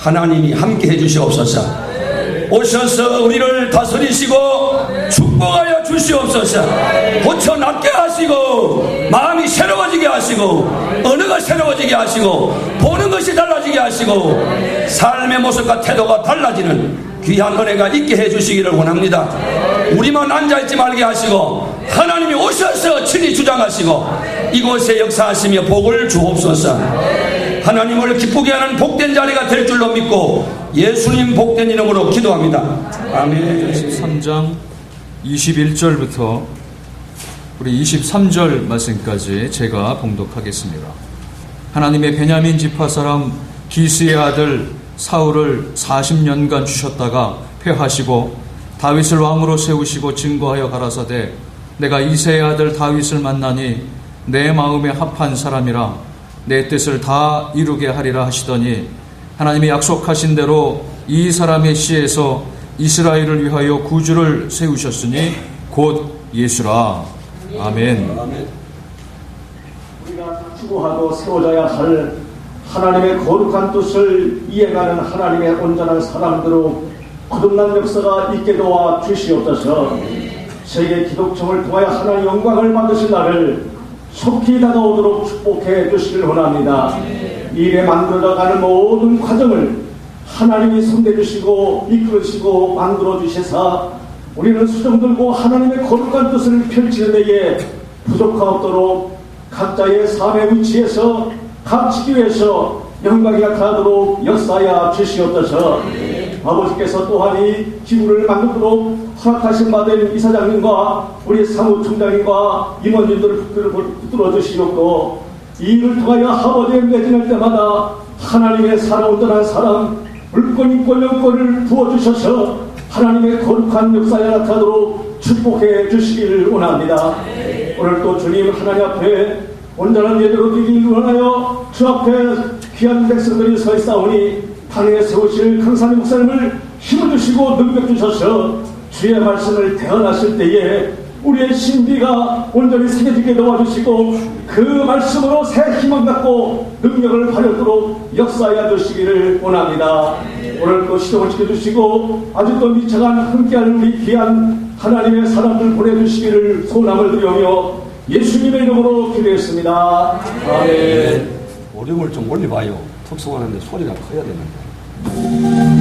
하나님이 함께 해주시옵소서. 오셔서 우리를 다스리시고 축복하여 주시옵소서. 고쳐 낫게 하시고 마음이 새로워지게 하시고 언어가 새로워지게 하시고 보는 것이 달라지게 하시고 삶의 모습과 태도가 달라지는 귀한 은혜가 있게 해주시기를 원합니다. 우리만 앉아있지 말게 하시고 하나님이 오셔서 친히 주장하시고 이곳에 역사하시며 복을 주옵소서. 하나님을 기쁘게 하는 복된 자리가 될 줄로 믿고 예수님 복된 이름으로 기도합니다. 아멘. 13장 21절부터 우리 23절 말씀까지 제가 봉독하겠습니다. 하나님의 베냐민 지파 사람 기스의 아들 사울을 40년간 주셨다가 폐하시고 다윗을 왕으로 세우시고 증거하여 가라사대 내가 이새의 아들 다윗을 만나니 내 마음에 합한 사람이라 내 뜻을 다 이루게 하리라 하시더니 하나님이 약속하신 대로 이 사람의 씨에서 이스라엘을 위하여 구주를 세우셨으니 곧 예수라. 아멘. 우리가 추구하고 세워져야 할 하나님의 거룩한 뜻을 이해가는 하나님의 온전한 사람들로 거듭난 역사가 있게 도와 주시옵소서. 세계 기독교를 통하여 하나님 영광을 받으실 날을 속히 다가오도록 축복해 주시길 원합니다. 일에 만들어가는 모든 과정을 하나님이 손대주시고 이끌으시고 만들어주셔서 우리는 수정 들고 하나님의 거룩한 뜻을 펼치는 데에 부족함 없도록 각자의 삶의 위치에서 각 지교에서 영광이 나타나도록 역사하여 주시옵소서. 아버지께서 또한 이 지구를 만들도록 허락하신 바 된 이사장님과 우리 사무총장님과 임원님들을 붙들어 주시옵고 이 일을 통하여 아버지에 매진할 때마다 하나님의 살아온전한 사람 물권 인권 영권을 부어주셔서 하나님의 거룩한 역사에 나타나도록 축복해 주시기를 원합니다. 오늘 또 주님 하나님 앞에 온전한 예배로 드리기를 원하여 주 앞에 귀한 백성들이 서 있사오니 당에 세우실 강산의 목사님을 힘을 주시고 능력 주셔서 주의 말씀을 대언하실 때에 우리의 신비가 온전히 새겨지게 도와주시고 그 말씀으로 새 희망 갖고 능력을 발휘하도록 역사하여 주시기를 원합니다. 오늘 또 시동을 지켜주시고 아직도 미쳐간 함께할 우리 귀한 하나님의 사람들 보내주시기를 소원함을 드리며 예수님의 이름으로 기도했습니다. 아멘. 볼륨을 좀 올려봐요. 특성하는데 소리가 커야 되는데.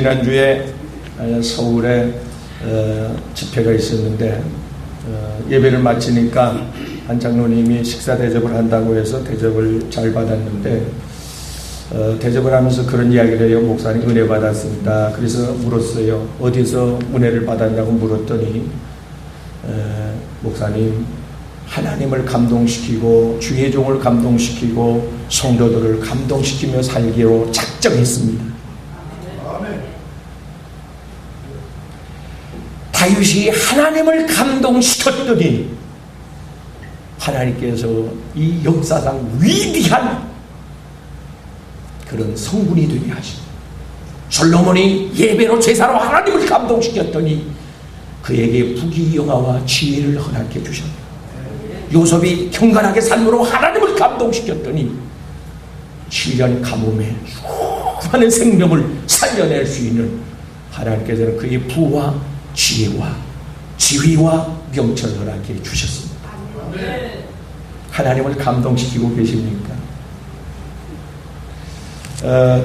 지난주에 서울에 집회가 있었는데 예배를 마치니까 한 장로님이 식사 대접을 한다고 해서 대접을 잘 받았는데 대접을 하면서 그런 이야기를 해요. 목사님 은혜 받았습니다. 그래서 물었어요. 어디서 은혜를 받았냐고 물었더니 목사님 하나님을 감동시키고 주의 종을 감동시키고 성도들을 감동시키며 살기로 작정했습니다. 다윗이 하나님을 감동시켰더니 하나님께서 이 역사상 위대한 그런 성군이 되게 하시고, 솔로몬이 예배로 제사로 하나님을 감동시켰더니 그에게 부귀영화와 지혜를 허락해 주셨다. 요셉이 경건하게 삶으로 하나님을 감동시켰더니 7년 가뭄에 수많은 생명을 살려낼 수 있는 하나님께서는 그의 부와 지혜와 지휘와 명철을 허락해 주셨습니다. 하나님을 감동시키고 계십니까?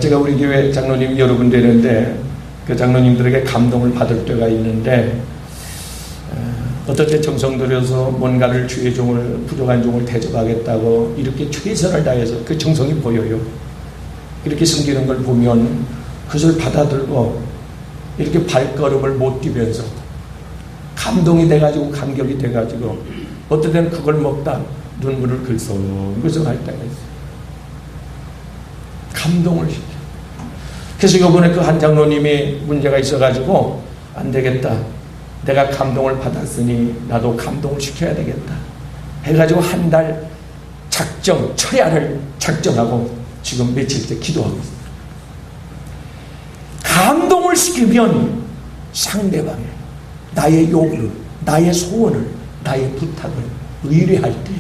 제가 우리 교회 장로님 여러 분 되는데 그 장로님들에게 감동을 받을 때가 있는데 어떨 때 정성 들여서 뭔가를 주의 종을 부족한 종을 대접하겠다고 이렇게 최선을 다해서 그 정성이 보여요. 이렇게 섬기는 걸 보면 그것을 받아들고 이렇게 발걸음을 못 뛰면서 감동이 돼가지고 감격이 돼가지고 어떨 때는 그걸 먹다 눈물을 글썽글썽할 때가 있어요. 감동을 시켜. 그래서 이번에 그 한 장로님이 문제가 있어가지고 안 되겠다. 내가 감동을 받았으니 나도 감동을 시켜야 되겠다. 해가지고 한 달 철야를 작정하고 지금 며칠째 기도하고 있습니다. 감동을 시키면 상대방의 나의 요구를, 나의 소원을, 나의 부탁을 의뢰할 때에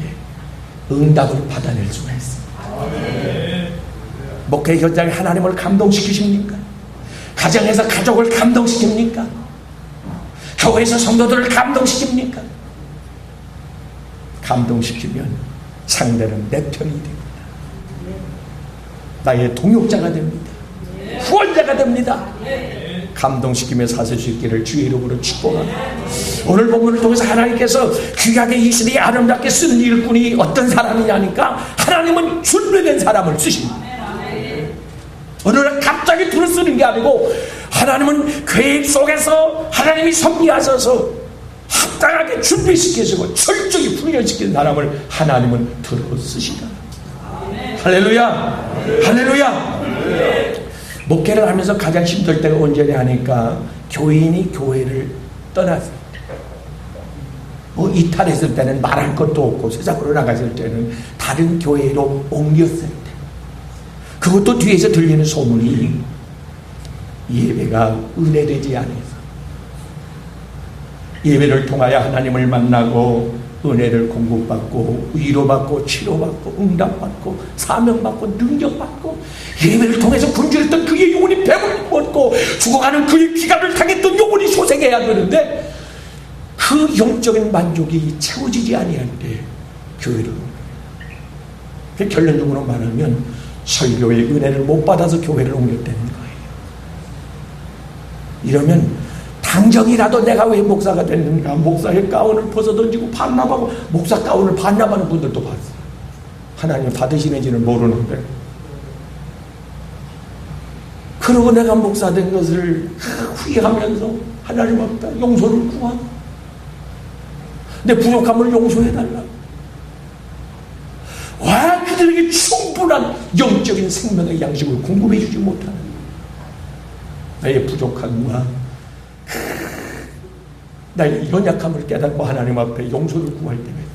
응답을 받아낼 수가 있습니다. 목회 현장에 하나님을 감동시키십니까? 가정에서 가족을 감동시킵니까? 교회에서 성도들을 감동시킵니까? 감동시키면 상대는 내 편이 됩니다. 나의 동역자가 됩니다. 후원자가 됩니다. 감동시키며 사실 수 있기를 주의 이름으로 축복합니다. 오늘 본문을 통해서 하나님께서 귀하게 이 시대에 아름답게 쓰는 일꾼이 어떤 사람이냐니까 하나님은 준비된 사람을 쓰십니다. 어느 날 갑자기 둘을 쓰는 게 아니고 하나님은 계획 속에서 하나님이 섭리하셔서 합당하게 준비시키시고 철저히 훈련시킨 사람을 하나님은 들어 쓰시다. 할렐루야. 할렐루야. 목회를 하면서 가장 힘들 때가 언제냐 하니까 교인이 교회를 떠났어요. 뭐 이탈했을 때는 말할 것도 없고 세상으로 나갔을 때는 다른 교회로 옮겼을 때 그것도 뒤에서 들리는 소문이 예배가 은혜되지 않아서 예배를 통하여 하나님을 만나고 은혜를 공급받고 위로받고 치료받고 응답받고 사명받고 능력받고 예배를 통해서 굶주렸던 그의 영혼이 배불리 먹고 죽어가는 그의 기간을 당했던 영혼이 소생해야 되는데 그 영적인 만족이 채워지지 아니할 때 교회를 그 결론적으로 말하면 설교의 은혜를 못 받아서 교회를 옮겼다는 거예요. 이러면 당정이라도 내가 왜 목사가 됐는가, 목사의 가운을 벗어던지고 반납하고 목사 가운을 반납하는 분들도 봤어요. 하나님 받으시는지는 모르는데 그러고 내가 목사 된 것을 후회하면서 하나님 앞에 용서를 구하고 내 부족함을 용서해달라고 와 그들에게 충분한 영적인 생명의 양식을 공급해 주지 못하는 나의 부족함과 나의 연약함을 깨닫고 하나님 앞에 용서를 구할 때가 있어요.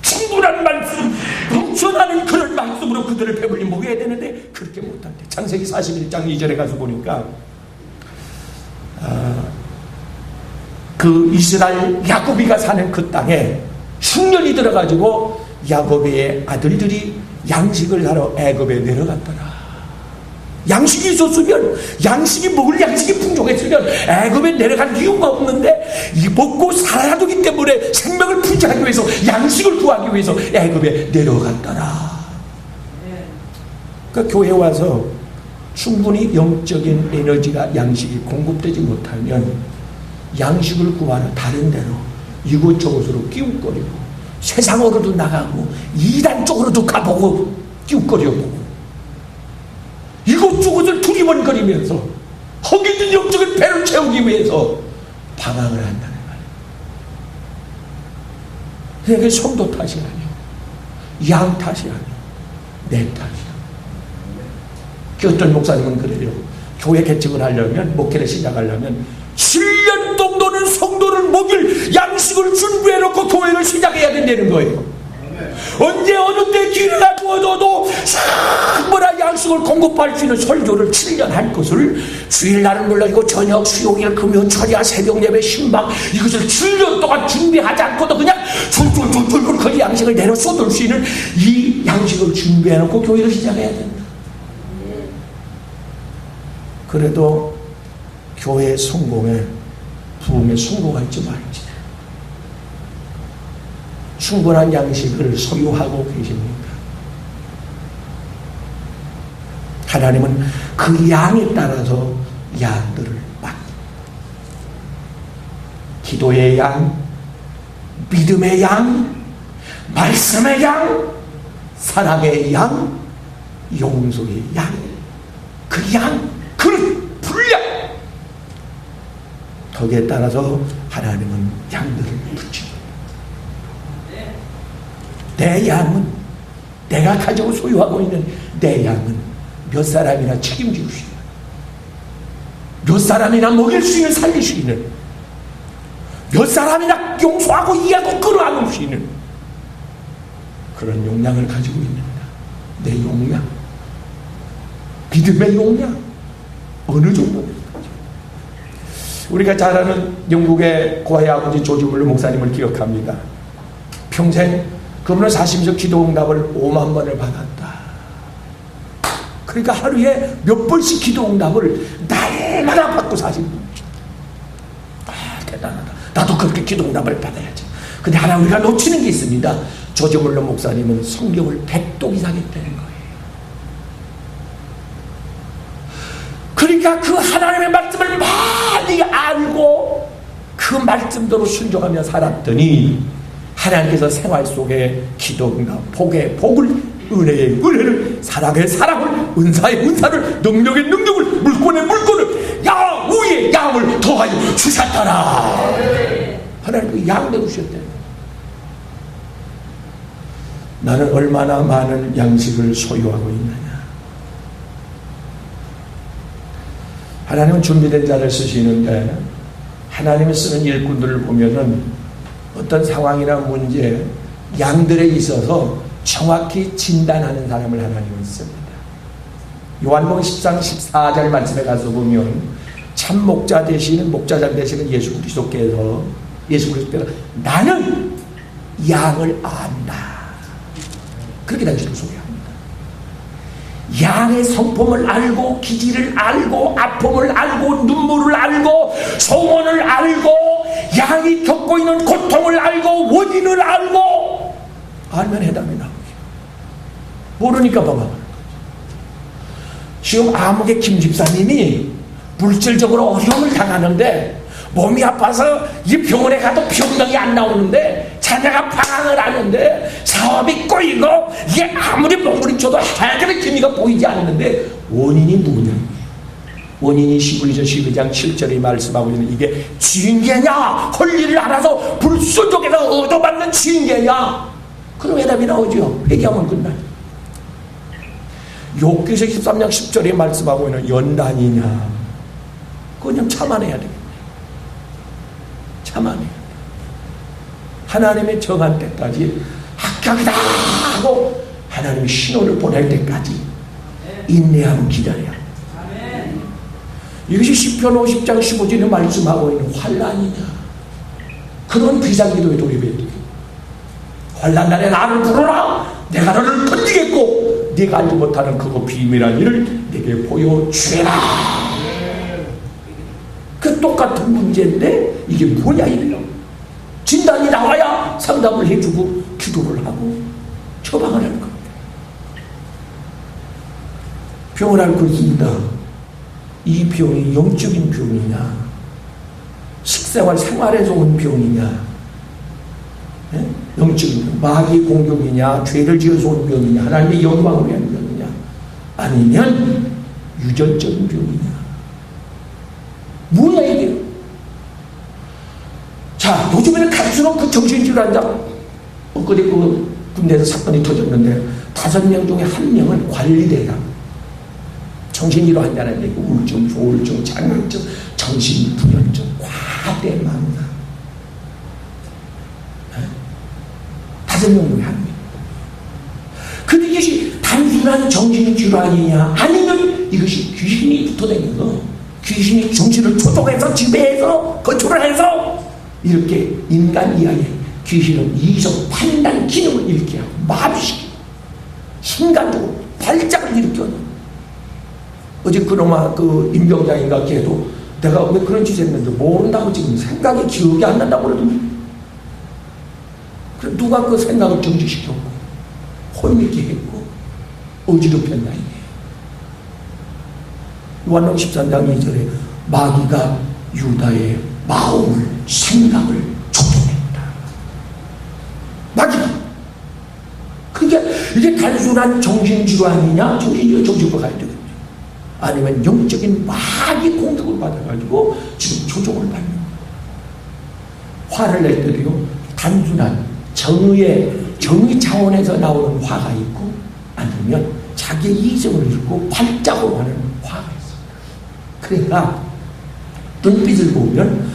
충분한 말씀, 넘쳐나는 그런 말씀으로 그들을 배불리 먹여야 되는데 그렇게 못한대. 창세기 41장 2절에 가서 보니까 그 이스라엘 야곱이가 사는 그 땅에 흉년이 들어가지고 야곱의 아들들이 양식을 하러 애굽에 내려갔더라. 양식이 있었으면 양식이 먹을 양식이 풍족했으면 애굽에 내려갈 이유가 없는데 먹고 살아야 되기 때문에 생명을 풍족하기 위해서 양식을 구하기 위해서 애굽에 내려갔더라. 그 교회 와서 충분히 영적인 에너지가 양식이 공급되지 못하면 양식을 구하러 다른 데로 이곳저곳으로 끼웃거리고 세상으로도 나가고 이단 쪽으로도 가보고 끼웃거려보고 이곳저곳을 두리번거리면서 거기 있는 영적인 배를 채우기 위해서 방황을 한다는 말이에요. 그게 성도 탓이 아니에요. 양 탓이 아니에요. 내 탓이에요. 어떤 목사님은 그래요. 교회 개척을 하려면, 목회를 시작하려면 7년 정도는 성도를 먹일 양식을 준비해놓고 교회를 시작해야 된다는 거예요. 언제 어느 때 기회가 주어져도 충분한 양식을 공급할 수 있는 설교를 7년 할 것을 주일날은 물론이고 저녁, 수요일, 금요, 철야, 새벽 예배, 신방 이것을 7년 동안 준비하지 않고도 그냥 줄줄줄줄 그 양식을 내려 쏟을 수 있는 이 양식을 준비해놓고 교회를 시작해야 된다. 그래도 교회의 성공에, 부흥에 성공할지 말지 충분한 양식을 소유하고 계십니까? 하나님은 그 양에 따라서 양들을 맡깁니다. 기도의 양, 믿음의 양, 말씀의 양, 사랑의 양, 용서의 양, 그 양, 그 분량, 거기에 따라서 하나님은 양들을 붙입니다. 내 양은, 내가 가지고 소유하고 있는 내 양은 몇 사람이나 책임질 수 있는, 몇 사람이나 먹일 수 있는, 살릴 수 있는, 몇 사람이나 용서하고 이해하고 끌어안을 수 있는 그런 용량을 가지고 있는다. 내 용량, 믿음의 용량 어느 정도입니까? 우리가 잘 아는 영국의 고아의 아버지 조지 물러 목사님을 기억합니다. 평생 그분은 사시면서 기도 응답을 5만 번을 받았다. 그러니까 하루에 몇 번씩 기도 응답을 날마다 받고 사신 분. 대단하다. 나도 그렇게 기도 응답을 받아야지. 근데 하나 우리가 놓치는 게 있습니다. 조지 물러 목사님은 성경을 100독 이상 했다는 거예요. 그러니까 그 하나님의 말씀을 많이 알고 그 말씀대로 순종하며 살았더니 하나님께서 생활 속에 기도응답, 복의 복을, 은혜의 은혜를, 사랑의 사랑을, 은사의 은사를, 능력의 능력을, 물권의 물권을, 양우의 양을 더하여 주셨더라. 하나님 그 양대로 주셨대. 나는 얼마나 많은 양식을 소유하고 있느냐. 하나님은 준비된 자를 쓰시는데 하나님이 쓰는 일꾼들을 보면은 어떤 상황이나 문제, 양들에 있어서 정확히 진단하는 사람을 하나님은 씁니다. 요한복음 10장 14절 말씀에 가서 보면 참 목자 되시는, 목자장 되시는 예수 그리스도께서 나는 양을 안다. 그렇게 당신을 소개합니다. 양의 성품을 알고, 기질을 알고, 아픔을 알고, 눈물을 알고, 소원을 알고, 양이 겪고 있는 고통을 알고, 원인을 알고, 알면 해답이 나오죠. 모르니까 방황하는 거죠. 지금 암흑의 김 집사님이 물질적으로 어려움을 당하는데 몸이 아파서 이 병원에 가도 병명이 안 나오는데 자녀가 방황을 하는데 사업이 꼬이고 이게 아무리 몸부림쳐도 해결의 기미가 보이지 않는데 원인이 누구냐? 원인이 시브리서 12장 7절에 말씀하고 있는 이게 징계냐? 헐리를 알아서 불순종에서 얻어받는 징계냐? 그럼 해답이 나오죠. 회개하면 끝나요. 욥기서 13장 10절에 말씀하고 있는 연단이냐? 그냥 참아내야 됩니다. 참아내야 돼요. 하나님의 정한 때까지 합격이다 하고 하나님이 신호를 보낼 때까지 인내하고 기다려야 합니다. 이것이 시편 50장 15절에 말씀하고 있는 환난이냐? 그런 비상기도에 돌입해야 돼요. 환난 날에 나를 부르라. 내가 너를 건지겠고 네가 알지 못하는 그거 비밀한 일을 내게 보여주라. 그 똑같은 문제인데 이게 뭐냐 이래요. 진단이 나와야 상담을 해주고 기도를 하고 처방을 하는 겁니다. 병을 앓고 있습니다. 이 병이 영적인 병이냐, 식생활 생활에서 온 병이냐, 예? 영적인 병, 마귀 공격이냐, 죄를 지어서 온 병이냐, 하나님의 영광을 위한 병이냐, 아니면 유전적인 병이냐. 뭐야 이게? 자, 요즘에는 단순한 그 정신질환자, 엊그제 그 군대에서 사건이 터졌는데 5명 중에 1명은 관리대가 정신질환 환자라는 얘기, 우울증, 조울증, 장애증, 정신불안증, 과대망상. 5명 중에 1명. 근데 이것이 단순한 정신질환이냐, 아니면 이것이 귀신이 붙어다니는, 귀신이 정신을 조종해서 지배해서 건축을 해서 이렇게 인간 이하에 귀신은 이성 판단 기능을 잃게 하고 마비시키고 순간적으로 발작을 일으켜요. 어제 그놈아 그 임병장인가 걔도 내가 왜 그런 짓을 했는지 모른다고 지금 생각이 기억이 안 난다고 그러더니, 그래 누가 그 생각을 정지시켰고 혼미케 했고 어지럽혔나 이게. 요한복음 13장 2절에 마귀가 유다의 마음을, 생각을 조종했다. 마귀가. 그러니까 이게 단순한 정신질환이냐, 정신과 가야 되거든요. 아니면 영적인 마귀 공격을 받아가지고 지금 조종을 받는 거예요. 화를 낼 때도요, 단순한 정의 차원에서 나오는 화가 있고, 아니면 자기의 이성을 잃고 발작으로 하는 화가 있습니다. 그러니까 눈빛을 보면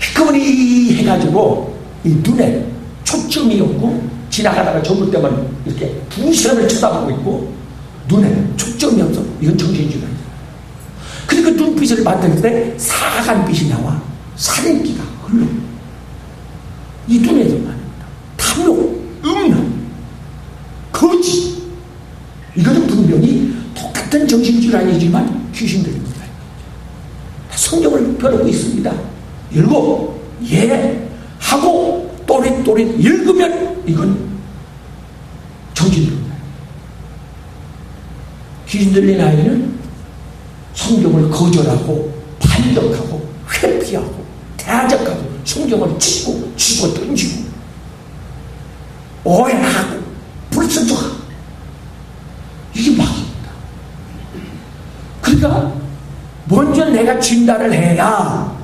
희끄머니 해가지고 이 눈에 초점이 없고, 지나가다가 접을 때만 이렇게 두시간을 쳐다보고 있고, 눈에 초점이 없어. 이건 정신질환이야. 그러니까 눈빛을 만들 때 사간빛이 나와. 살인기가 흘러. 이 눈에서 말입니다. 탐욕, 음란, 거짓. 이거는 분명히 똑같은 정신질환이지만 귀신들입니다. 성경을 펴놓고 있습니다. 읽고, 하고, 또릿또릿 읽으면 이건 정신입니다. 귀신 들린 아이는 성경을 거절하고 반격하고 회피하고 대적하고 성경을 치고 치고 던지고 오해하고 불순종하고, 이게 마귀입니다. 그러니까 먼저 내가 진단을 해야,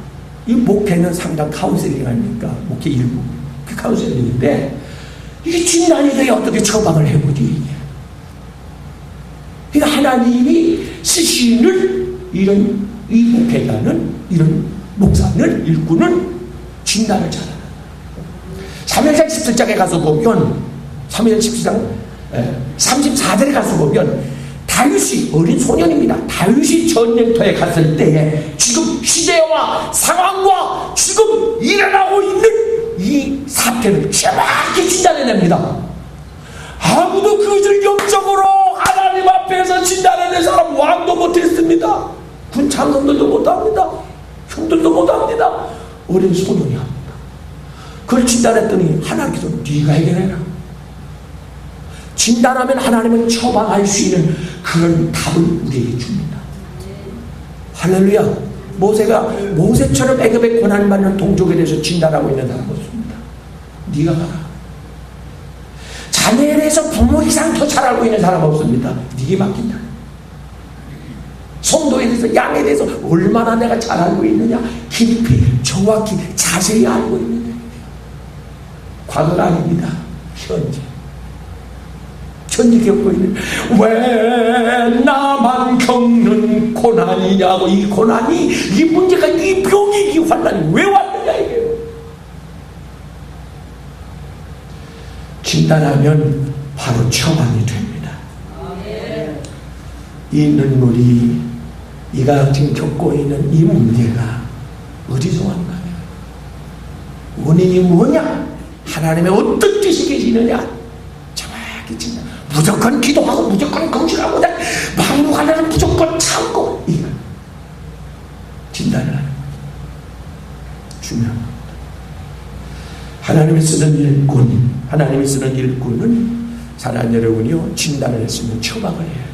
이 목회는 상당 카운셀링 아닙니까? 목회 일부 그 카운셀링인데, 이게 진단이 돼야 어떻게 처방을 해보지. 그러니까 하나님이 쓰시는 이런 이 목회자는, 이런 목사는, 일꾼은 진단을 잘한다. 사무엘상 17장에 가서 보면, 사무엘 17장 34절에 가서 보면, 다윗이 어린 소년입니다. 다윗이 전쟁터에 갔을 때에 지금 시대와 상황과 지금 일어나고 있는 이 사태를 정확히 진단해냅니다. 아무도 그것을 영적으로 하나님 앞에서 진단해낸 사람 왕도 못했습니다. 군 장성들도 못합니다. 형들도 못합니다. 어린 소년이 합니다. 그걸 진단했더니 하나님께서 네가 해결해라. 진단하면 하나님은 처방할 수 있는 그런 답을 우리에게 줍니다. 할렐루야. 모세처럼 애굽의 고난을 받는 동족에 대해서 진단하고 있는 사람 없습니다. 네가 가라. 자녀에 대해서 부모 이상 더 잘 알고 있는 사람 없습니다. 네게 맡긴다. 성도에 대해서, 양에 대해서 얼마나 내가 잘 알고 있느냐, 깊이 정확히 자세히 알고 있느냐. 과거가 아닙니다. 현재 겪고 있는, 왜 나만 겪는 고난이냐고. 이 고난이, 이 문제가, 이 병이, 이 환난이 왜 왔느냐 이게요. 진단하면 바로 처방이 됩니다. 이 눈물이, 네가 지금 겪고 있는 이 문제가 어디서 왔느냐, 원인이 뭐냐, 하나님의 어떤 뜻이 계시느냐 정확히 진단. 무조건 기도하고 무조건 금식하고 막무가내로 무조건 참고, 이거 진단을 하는 거예요. 중요합니다. 하나님이 쓰는 일꾼, 하나님이 쓰는 일꾼은 사랑하는 여러분이요, 진단을 했으면 처방을 해야죠.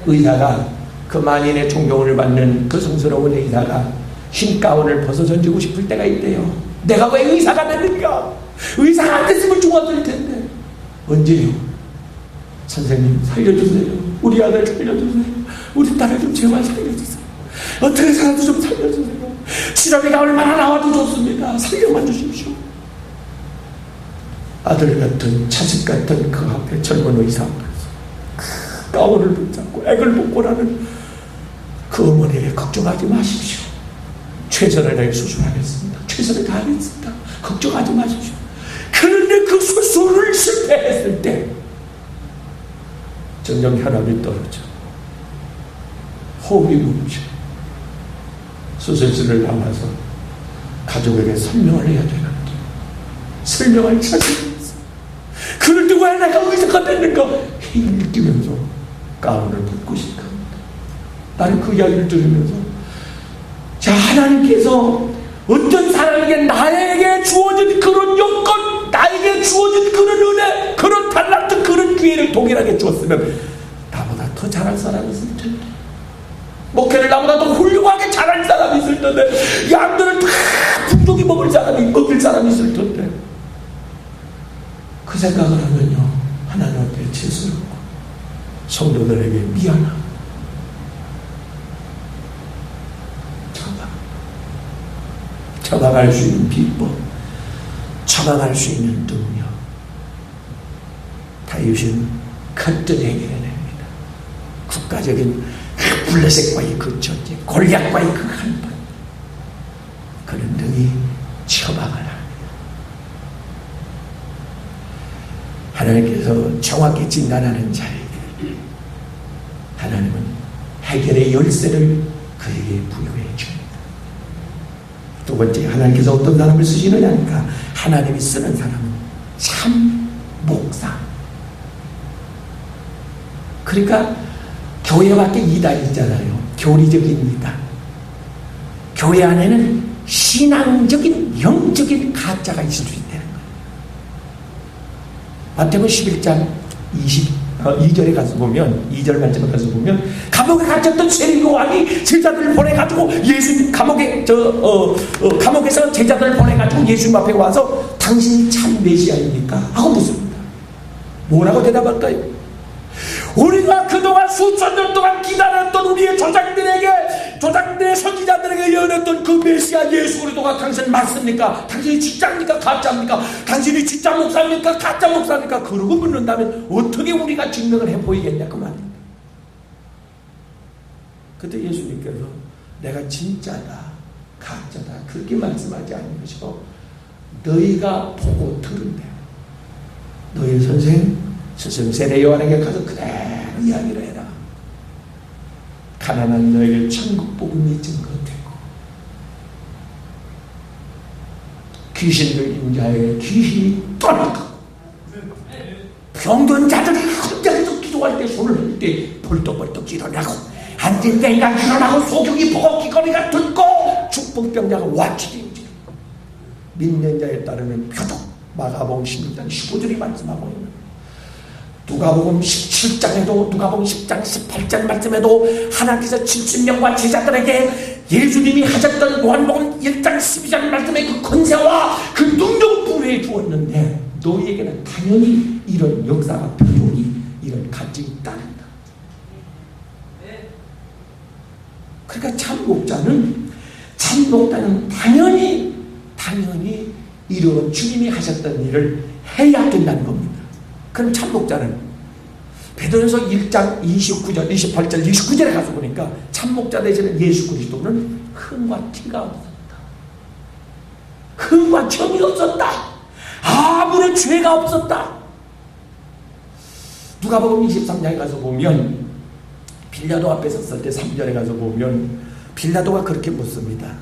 의사가, 그 만인의 존경을 받는 그 성스러운 의사가 흰 가운을 벗어 던지고 싶을 때가 있대요. 내가 왜 의사가 됐는가? 의사가 안 됐으면 죽었을 텐데. 언제요? 선생님 살려주세요. 우리 아들 살려주세요. 우리 딸을 좀 제발 살려주세요. 어떻게 해서라도 좀 살려주세요. 치료비가 얼마나 나와도 좋습니다. 살려만 주십시오. 아들 같은, 자식 같은 그 앞에 젊은 의사가 그 가운을 붙잡고 액을 먹고라는 그 어머니에게 걱정하지 마십시오. 최선을 다해 수술하겠습니다. 최선을 다하겠습니다. 걱정하지 마십시오. 그런데 그 수술을 실패했을 때 점점 혈압이 떨어져, 호흡이 멈춰. 수술실을 나와서 가족에게 설명을 해야 되는데 설명할 자신이 없어. 그럴 때 왜 내가 의사가 됐는가? 힘을 끼면서 가운을 벗고 싶다. 나는 그 이야기를 들으면서, 자, 하나님께서 어떤 사람에게 나에게 주어진 그런 여건, 나에게 주어진 그런 은혜, 그런 달란트, 그런 기회를 동일하게 주었으면 나보다 더 잘할 사람이 있을 텐데, 목회를 나보다 더 훌륭하게 잘할 사람이 있을 텐데, 양들을 다 풍족히 먹을 사람이 있을 텐데, 그 생각을 하면요, 하나님 앞에 죄스럽고 성도들에게 미안하고 처방할 수 있는 비법, 처방할 수 있는 능력, 다윗은 거뜬히 해결해냅니다. 국가적인 그 블레셋과의 그 전쟁, 골리앗과의 그 한번, 그는 능히 처방을 합니다. 하나님께서 정확히 진단하는 자에게 하나님은 해결의 열쇠를 그에게 부여해 줍니다. 두 번째, 하나님께서 어떤 사람을 쓰시느냐니까, 하나님이 쓰는 사람은 참 목사. 그러니까 교회 밖에 이단이 있잖아요. 교리적인 이단. 교회 안에는 신앙적인 영적인 가짜가 있을 수 있다는 거예요. 마태복음 11장 2절에 가서 보면, 2절 말씀에 가서 보면, 감옥에 갇혔던 세리 요한이 제자들을 보내가지고 예수님 감옥에서 제자들을 보내가지고 예수님 앞에 와서 당신이 참 메시아입니까? 하고 묻습니다. 뭐라고 대답할까요? 우리가 그동안 수천 년 동안 기다렸던 우리의 조상들의 선지자들에게 예언했던 그 메시아 예수 그리스도가 당신 맞습니까? 당신이 진짜입니까? 가짜입니까? 당신이 진짜 목사입니까? 가짜 목사입니까? 그러고 묻는다면 어떻게 우리가 증명을 해보이겠냐 그 말입니다. 그때 예수님께서 내가 진짜다 가짜다 그렇게 말씀하지 않는 것이고, 너희가 보고 들은 대로 너희 선생 스승 세례 요한에게 가서 그대로 이야기를 해라. 가난한 너에게 천국 복음이 증거되고, 귀신 들린 자에게 귀신이 떠나고, 병든 자들이 혼자서 기도할 때 손을 흔들 때 벌떡벌떡 일어나고, 앉은 자가 일어나고, 소경이 보고 귀걸이가 듣고, 축복병자가 와치게 움직이고, 믿는 자에 따르면 표적. 마가복음 16장 15절이 말씀하고 있는, 누가복음 17장에도, 누가복음 10장 18절 말씀에도 하나님께서 70명과 제자들에게 예수님이 하셨던 요한복음 1장 12절 말씀의 그 권세와 그 능력을 부여해 주었는데, 너희에게는 당연히 이런 역사가 표적이, 이런 가증이 있다는다. 그러니까 참 목자는 당연히 이런 주님이 하셨던 일을 해야 된다는 겁니다. 그럼 참 목자는 베드로전서 1장 29절, 28절, 29절에 가서 보니까 참 목자 되시는 예수 그리스도는 흠과 티가 없었다. 흠과 점이 없었다. 아무런 죄가 없었다. 누가복음 23장에 가서 보면, 빌라도 앞에 섰을 때 3절에 가서 보면 빌라도가 그렇게 묻습니다.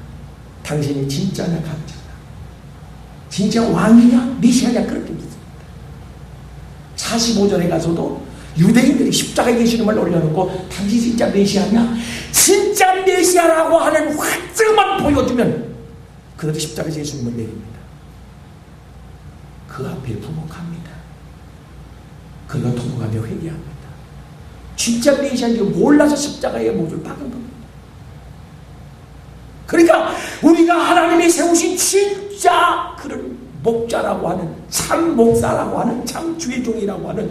당신이 진짜냐 가짜냐? 진짜 왕이냐 메시아냐? 그렇게 묻습니다. 45절에 가서도 유대인들이 십자가에 예수님을 올려놓고 당신 진짜 메시아냐? 진짜 메시아라고 하는 확증만 보여주면 그들이 십자가에 예수님을 내립니다. 그 앞에 부목합니다. 그가 통곡하며 회개합니다. 진짜 메시아인지 몰라서 십자가의 못을 박은 겁니다. 그러니까 우리가 하나님이 세우신 진짜 그런 목자라고 하는, 참 목사라고 하는, 참 주의 종이라고 하는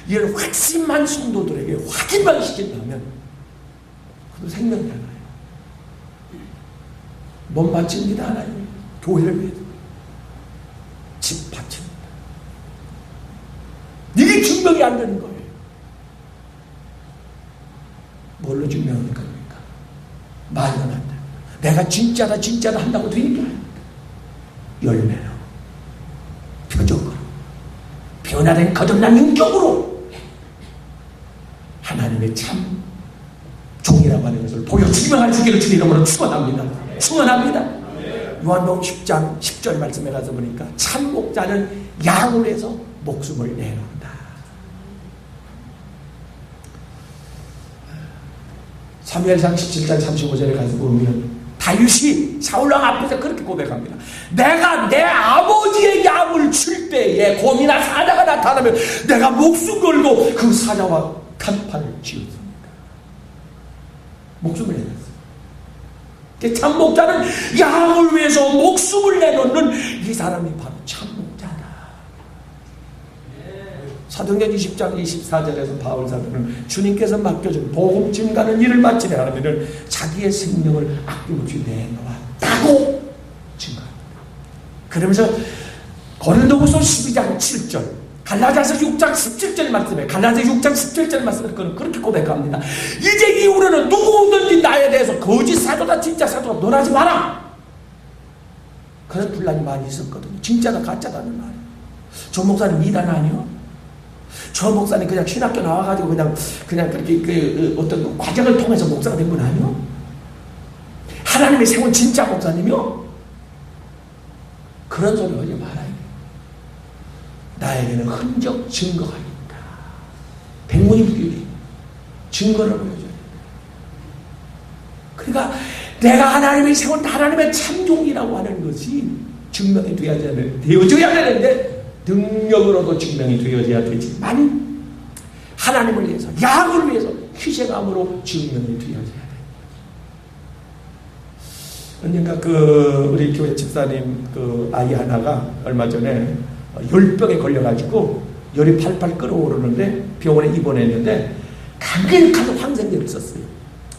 이런 확신만 성도들에게 확인만 시킨다면 그도 생명잖아요. 몸 바칩니다. 하나님 교회를 위해서 집 바칩니다. 이게 증명이 안 되는 거예요. 뭘로 증명하는 겁니까? 말만 한다. 내가 진짜다 한다고 되는 게 아닙니다. 열매로, 표적으로, 변화된 거듭난 인격으로 하나님의 참 종이라고 하는 것을 보여 증명할 주기를 주의 이름으로 축원합니다. 축원합니다. 요한복음 10장 10절 말씀에 가서 보니까 참 목자는 양을 위해서 목숨을 내놓는다. 사무엘상 17장 35절에 가서 보면 다윗이 사울왕 앞에서 그렇게 고백합니다. 내가 내 아버지의 양을 줄 때에 곰이나 사자가 나타나면 내가 목숨 걸고 그 사자와 간판을 지었습니다. 목숨을 내놨어요. 참 목자는 양을 위해서 목숨을 내놓는 이 사람이 바로 참 목자다. 사도행전 20장 24절에서 바울 사도는 주님께서 맡겨준 복음 증가하는 일을 마치려 하면은 자기의 생명을 아낌없이 내놓았다고 증가합니다. 그러면서 고린도후서 12장 7절, 갈라디아서 6장 17절 말씀에, 갈라디아 6장 17절 말씀에 그렇게 고백합니다. 이제 이후로는 누구든지 나에 대해서 거짓 사도다 진짜 사도다 논하지 마라. 그런 분란이 많이 있었거든요. 진짜다 가짜다는 말이에요. 저 목사님 미단 아니요? 저 목사님 그냥 신학교 나와가지고 그냥 그렇게 어떤 과정을 통해서 목사가 된 분 아니요? 하나님이 세운 진짜 목사님이요? 그런 소리 하지 말아요. 나에게는 흔적 증거가 있다. 백문이불교리 증거를 보여줘야 된다. 그러니까 내가 하나님이 세운 하나님의 참종이라고 하는 것이 증명이 되어져야 되는데 능력으로도 증명이 되어져야 되지만 하나님을 위해서, 양을 위해서 희생함으로 증명이 되어져야 돼. 언젠가 우리 교회 집사님 아이 하나가 얼마 전에 열병에 걸려가지고 열이 팔팔 끓어오르는데 병원에 입원했는데 강력한 항생제를 썼어요.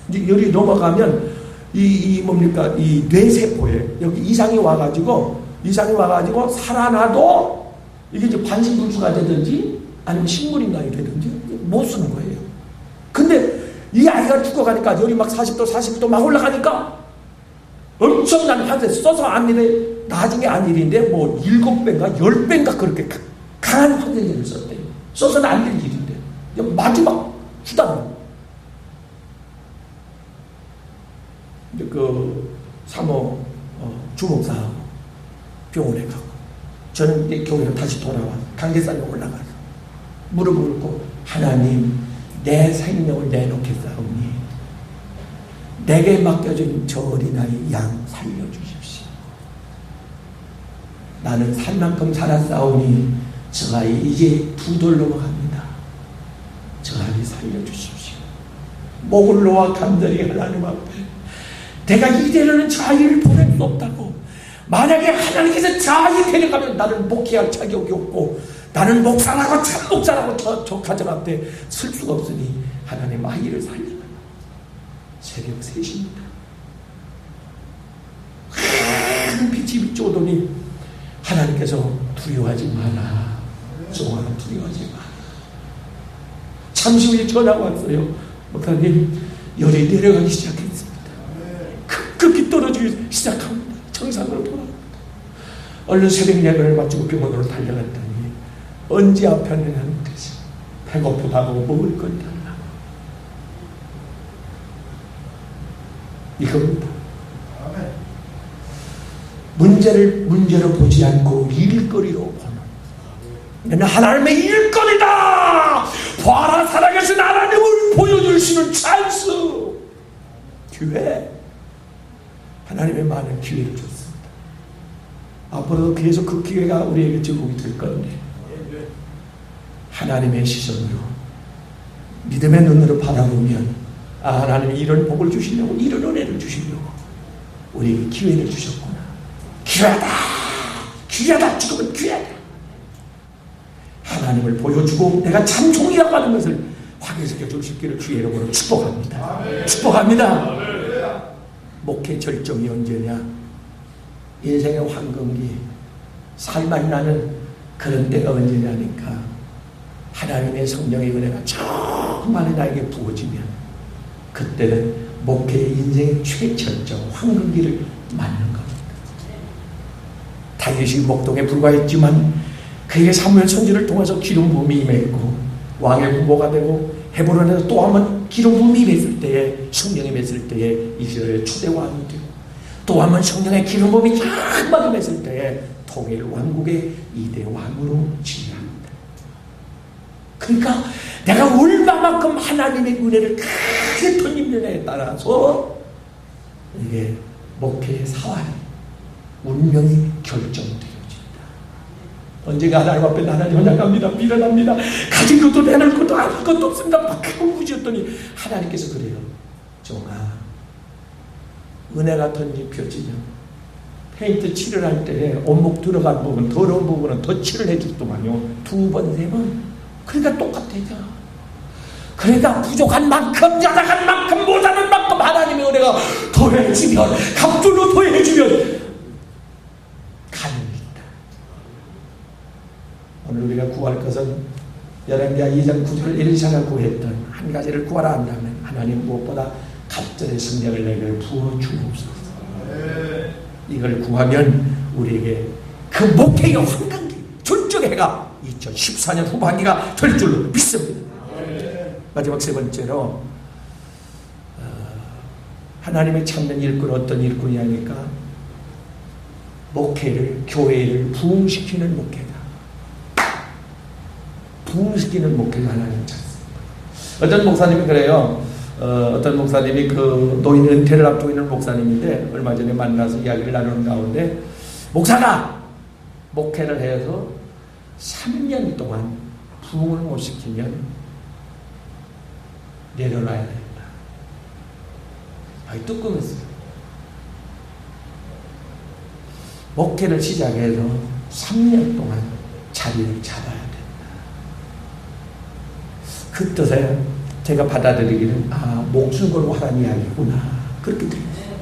이제 열이 넘어가면 이 뇌세포에 여기 이상이 와가지고 살아나도 이게 이제 반신불수가 되든지 아니면 식물인간이 되든지 못 쓰는 거예요. 근데 이 아이가 죽어가니까 열이 막 40도 막 올라가니까 엄청난 환세 써서 안 일에 나중에 안 일인데 뭐 7배인가 10배인가 그렇게 강한 환생제를 썼대요. 써서는 안 될 일인데 마지막 수단으로. 근데 사모 주목사하고 병원에 가고 저는 이제 교회로 다시 돌아와 강계산에 올라가서 무릎을 꿇고 하나님 내 생명을 내놓겠사오니 내게 맡겨진 저 어린아이 양 살려주십시오. 나는 살 만큼 살았사오니 저 아이 이제 2돌 넘어갑니다. 저 아이 살려주십시오. 목을 놓아 간절히 하나님 앞에 내가 이대로는 저 아이를 보낼 수 없다고. 만약에 하나님께서 저 아이 데려가면 나는 목회할 자격이 없고 나는 목사라고 참 목사라고 저 가정 앞에 쓸 수가 없으니 하나님 아이를 살려라. 새벽 3시입니다. 큰 빛이 비춰오더니 하나님께서 두려워하지 마라. 종아 두려워하지 마라. 잠시 후에 전화가 왔어요. 목사님 열이 내려가기 시작했습니다. 급격히 떨어지기 시작합니다. 정상으로 돌아갑니다. 얼른 새벽 예배를 마치고 병원으로 달려갔더니 언제 앞에 앉느냐는 못했어요. 배고프다고 먹을 걸 달라고. 이겁니다. 문제로 보지 않고 일거리로 보는. 너는 하나님의 일거리다. 봐라 살아계신 하나님을 보여줄 수 있는 찬스. 기회. 하나님의 많은 기회를 줬습니다. 앞으로도 계속 그 기회가 우리에게 제공이 될 건데 하나님의 시선으로 믿음의 눈으로 바라보면 하나님이 이런 복을 주시려고, 이런 은혜를 주시려고 우리에게 기회를 주셨구나. 귀하다, 귀하다, 지금은 귀하다. 하나님을 보여주고 내가 참 종이라고 하는 것을 확인시켜 주실 길을 주의 이름으로 축복합니다. 축복합니다. 목회 절정이 언제냐? 인생의 황금기, 살맛 나는 그런 때가 언제냐니까 하나님의 성령의 은혜가 정말 나에게 부어지면 그때는 목회의 인생의 최절정 황금기를 맞는 겁니다. 다윗이 목동에 불과했지만 그에게 사무엘 선지를 통해서 기름 부음이 임했고 왕의 후보가 되고 헤브론에서 또 한 번 기름 부음이 임했을 때에, 성령이 임했을 때에 이스라엘의 초대 왕이 되고 또 한 번 성령의 기름 부음이 정말 임했을 때에 통일 왕국의 2대 왕으로 지휘합니다. 그러니까 내가 얼마만큼 하나님의 은혜를 크게 던지느냐에 따라서 이게 목회의 사활, 운명이 결정되어진다. 언제가 하나님 앞에 하나님 혼자 갑니다. 미련합니다. 가진 것도 내놓을 것도 아무 것도 없습니다. 막 무지였더니 하나님께서 그래요. 종아, 은혜가 던져지면 페인트 칠을 할 때 온목 들어간 부분, 더러운 부분은 더 칠을 해줬더만요. 2번, 3번. 그러니까 똑같아요. 그러니까 부족한 만큼, 야작한 만큼, 모자란 만큼 하나님의 은혜가 더해지면, 갑줄로 더해지면 가능합니다. 오늘 우리가 구할 것은 열왕기하 2장 9절 엘리사가 구했던 한 가지를 구하라 한다면 하나님 무엇보다 갑절의 성령을 내게 부어주옵소서. 이걸 구하면 우리에게 그 목회의 환경기, 절정의 해가 2014년 후반기가 될 줄로 믿습니다. 마지막 세 번째로 하나님의 참된 일꾼, 어떤 일꾼이 하니까 목회를, 교회를 부흥시키는 목회다. 부흥시키는 목회가 하나님 찾습니다. 어떤 목사님이 그래요. 어떤 목사님이 그 노인 은퇴를 앞두고 있는 목사님인데 얼마 전에 만나서 이야기를 나누는 가운데 목사가 목회를 해서 3년 동안 부흥을 못 시키면 내려놔야 된다. 아이 뜨끔했어요. 목회를 시작해서 3년 동안 자리를 잡아야 된다. 그 뜻에 제가 받아들이기는 목숨 걸고 하라는 이야기구나. 그렇게 들렸어요.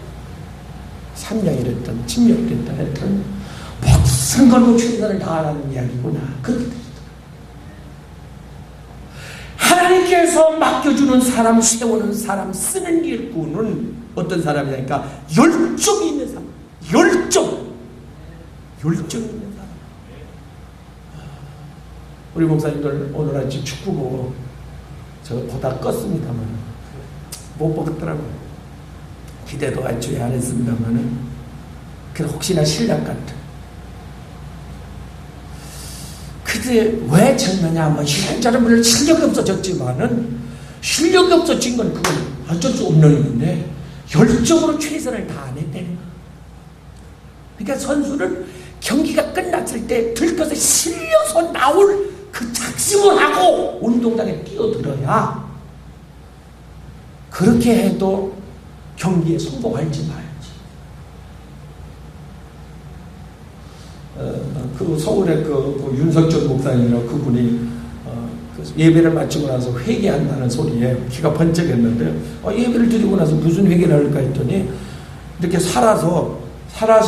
3년이 됐든 10년이 됐든 했든 목숨 걸고 최선을 다하라는 이야기구나. 그렇게 들렸어요. 하나님께서 맡겨주는 사람, 세우는 사람, 쓰는 일꾼은 어떤 사람이냐니까 열정이 있는 사람. 열정이 있는 사람. 우리 목사님들 오늘 아침 축구 보고 저 보다 껐습니다만 못 보겠더라고요. 기대도 애초에 안 했습니다만은 그래도 혹시나 실력 같은. 그때 왜 졌느냐 하면 이런저런 물론 실력이 없어졌지만은 실력이 없어진 건 그건 어쩔 수 없는 일인데 열정으로 최선을 다해내는 거예요. 그러니까 선수는 경기가 끝났을 때 들떠서 실려서 나올 그 작심을 하고 운동장에 뛰어들어야 그렇게 해도 경기에 성공할지 말지. 그 서울의 그 윤석철 목사님이라고 그분이 예배를 마치고 나서 회개한다는 소리에 귀가 번쩍했는데 예배를 드리고 나서 무슨 회개를 할까 했더니 이렇게 살아서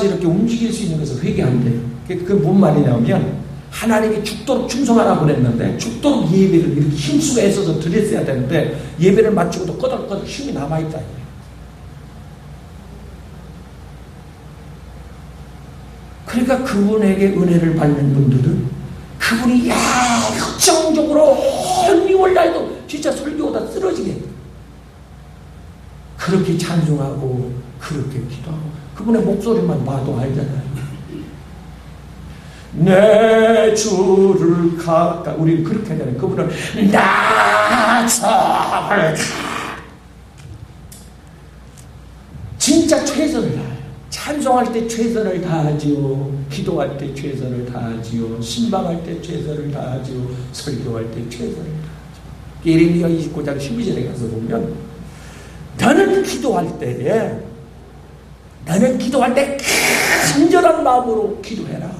이렇게 움직일 수 있는 것을 회개한대요. 그게 뭔 말이냐면 하나님이 죽도록 충성하라고 그랬는데 죽도록 예배를 이렇게 힘쓰고 애써서 드렸어야 되는데 예배를 마치고도 꺼덕꺼덕 힘이 남아있다. 그러니까 그분에게 은혜를 받는 분들은 그분이 열정적으로 헌미월 날도 진짜 설교하다 쓰러지게 그렇게 찬송하고 그렇게 기도하고 그분의 목소리만 봐도 알잖아요. 내 주를 가까이 우리는 그렇게 하잖아요. 그분은 나서를 진짜 최선을 다해요. 찬송할 때 최선을 다하지요. 기도할 때 최선을 다하지요. 신방할 때 최선을 다하지요. 설교할 때 최선을 다하지요. 예레미야 29장 12절에 가서 보면 너는 기도할 때 간절한 마음으로 기도해라.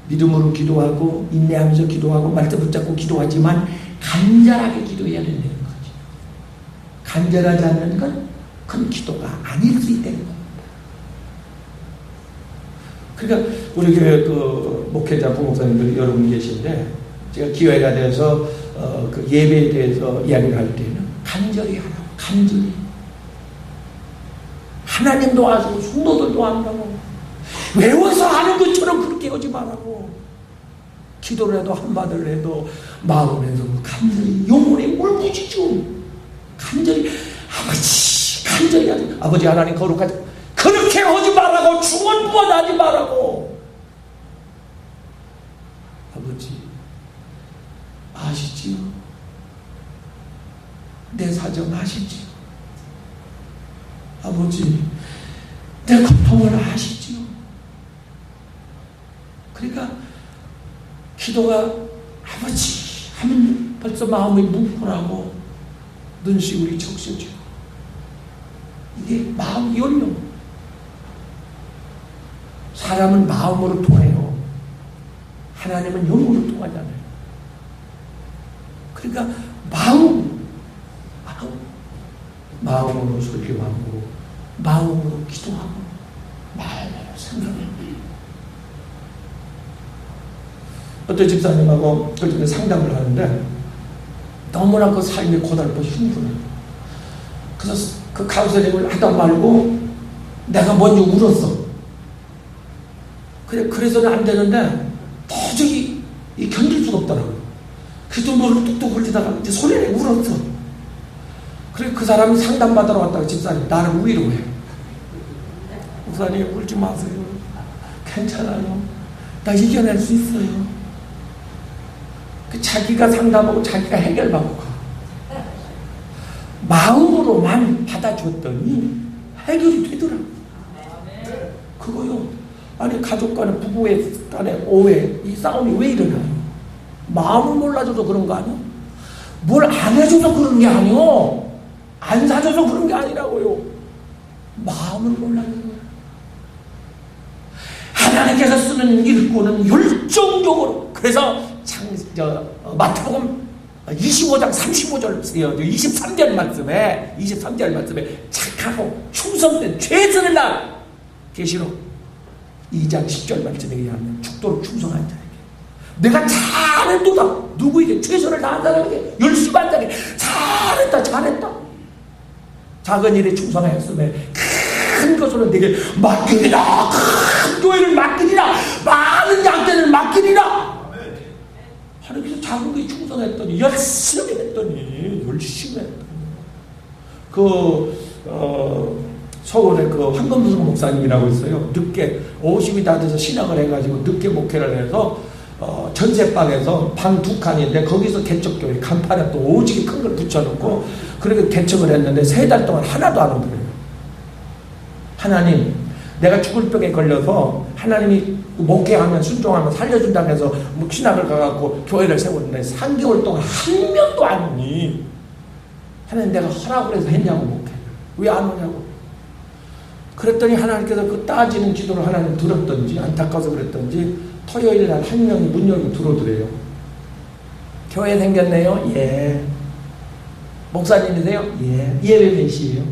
믿음으로 기도하고 인내하면서 기도하고 말씀 붙잡고 기도하지만 간절하게 기도해야 된다는 거죠. 간절하지 않는 건 큰 기도가 아닐 수 있다는 겁니다. 그러니까 우리 교회 그 목회자 부목사님들 여러분 계신데 제가 기회가 돼서 그 예배에 대해서 이야기를 할 때는 간절히 하라고. 간절히 하나님도 하시고 성도들도 한다고 외워서 하는 것처럼 그렇게 하지 말라고. 기도를 해도 한마디를 해도 마음에서 간절히 영혼에 울부짖죠. 간절히 아버지 간절히 하지. 아버지 하나님 거룩하지. 그렇게 하지 말라고. 중언부언하지 말라고. 아버지 아시지요? 내 사정 아시지요? 아버지 내 고통을 아시지요? 그러니까 기도가 아버지 하면 벌써 마음이 뭉클하고 눈시울이 적셔지고 이게 마음이 열려. 사람은 마음으로 통해요. 하나님은 영으로 통하잖아요. 그러니까 마음으로 설교하고 마음으로 기도하고 마음으로 생각하고. 어떤 집사님하고 그전에 상담을 하는데 너무나 그 삶이 고달고 힘들어요. 그래서 그 카운셀링을 하다 말고 내가 먼저 울었어. 그래서는 안 되는데 도저히 견딜 수가 없더라고요. 그래서 눈을 뚝뚝 흘리다가 이제 소리를 울었어. 그래 그 사람이 상담받으러 왔다가 집사님 나를 위로해. 목사님 울지 마세요. 괜찮아요. 나 이겨낼 수 있어요. 그 자기가 상담하고 자기가 해결받고 가. 마음으로만 받아줬더니 해결이 되더라고요. 그거요. 아니 가족 간에 부부 간에 오해 이 싸움이 왜 일어나요? 마음을 몰라줘서 그런 거 아니에요? 뭘 안 해줘서 그런 게 아니에요. 안 사줘서 그런 게 아니라고요. 마음을 몰라줘서. 하나님께서 쓰는 일꾼은 열정적으로. 그래서 마태복음 25장 35절 23절 말씀에 착하고 충성된 최선을 다한 계시록 2장 10절 말씀에 의하면 죽도록 충성한 자에게 내가 잘했도다. 누구에게? 최선을 다한 사람에게 열심히 한 자에게 잘했다. 작은 일에 충성하였으면 큰 것으로 내게 맡기리라. 큰 교회를 맡기리라. 많은 양떼를 맡기리라. 하나님께서 작은 거에 충성했더니 열심히 했더니 서울에 그 황금수성 목사님이라고 있어요. 늦게 50이 다 돼서 신학을 해가지고 늦게 목회를 해서 전세방에서 방 2칸인데 거기서 개척교회 간판에 또 오지게 큰 걸 붙여놓고 그렇게 개척을 했는데 3달 동안 하나도 안 오더래요. 하나님 내가 죽을 병에 걸려서 하나님이 목회하면 순종하면 살려준다고 해서 신학을 가갖고 교회를 세웠는데 3개월 동안 한 명도 안 오니 하나님 내가 허락을 해서 했냐고 목회 왜 안 오냐고. 그랬더니 하나님께서 그 따지는 기도를 하나님 들었던지 안타까워서 그랬던지 토요일 날 한 명이 문 열고 들어오더래요. 교회 생겼네요. 예. 목사님이세요? 예. 예배 몇 시에요?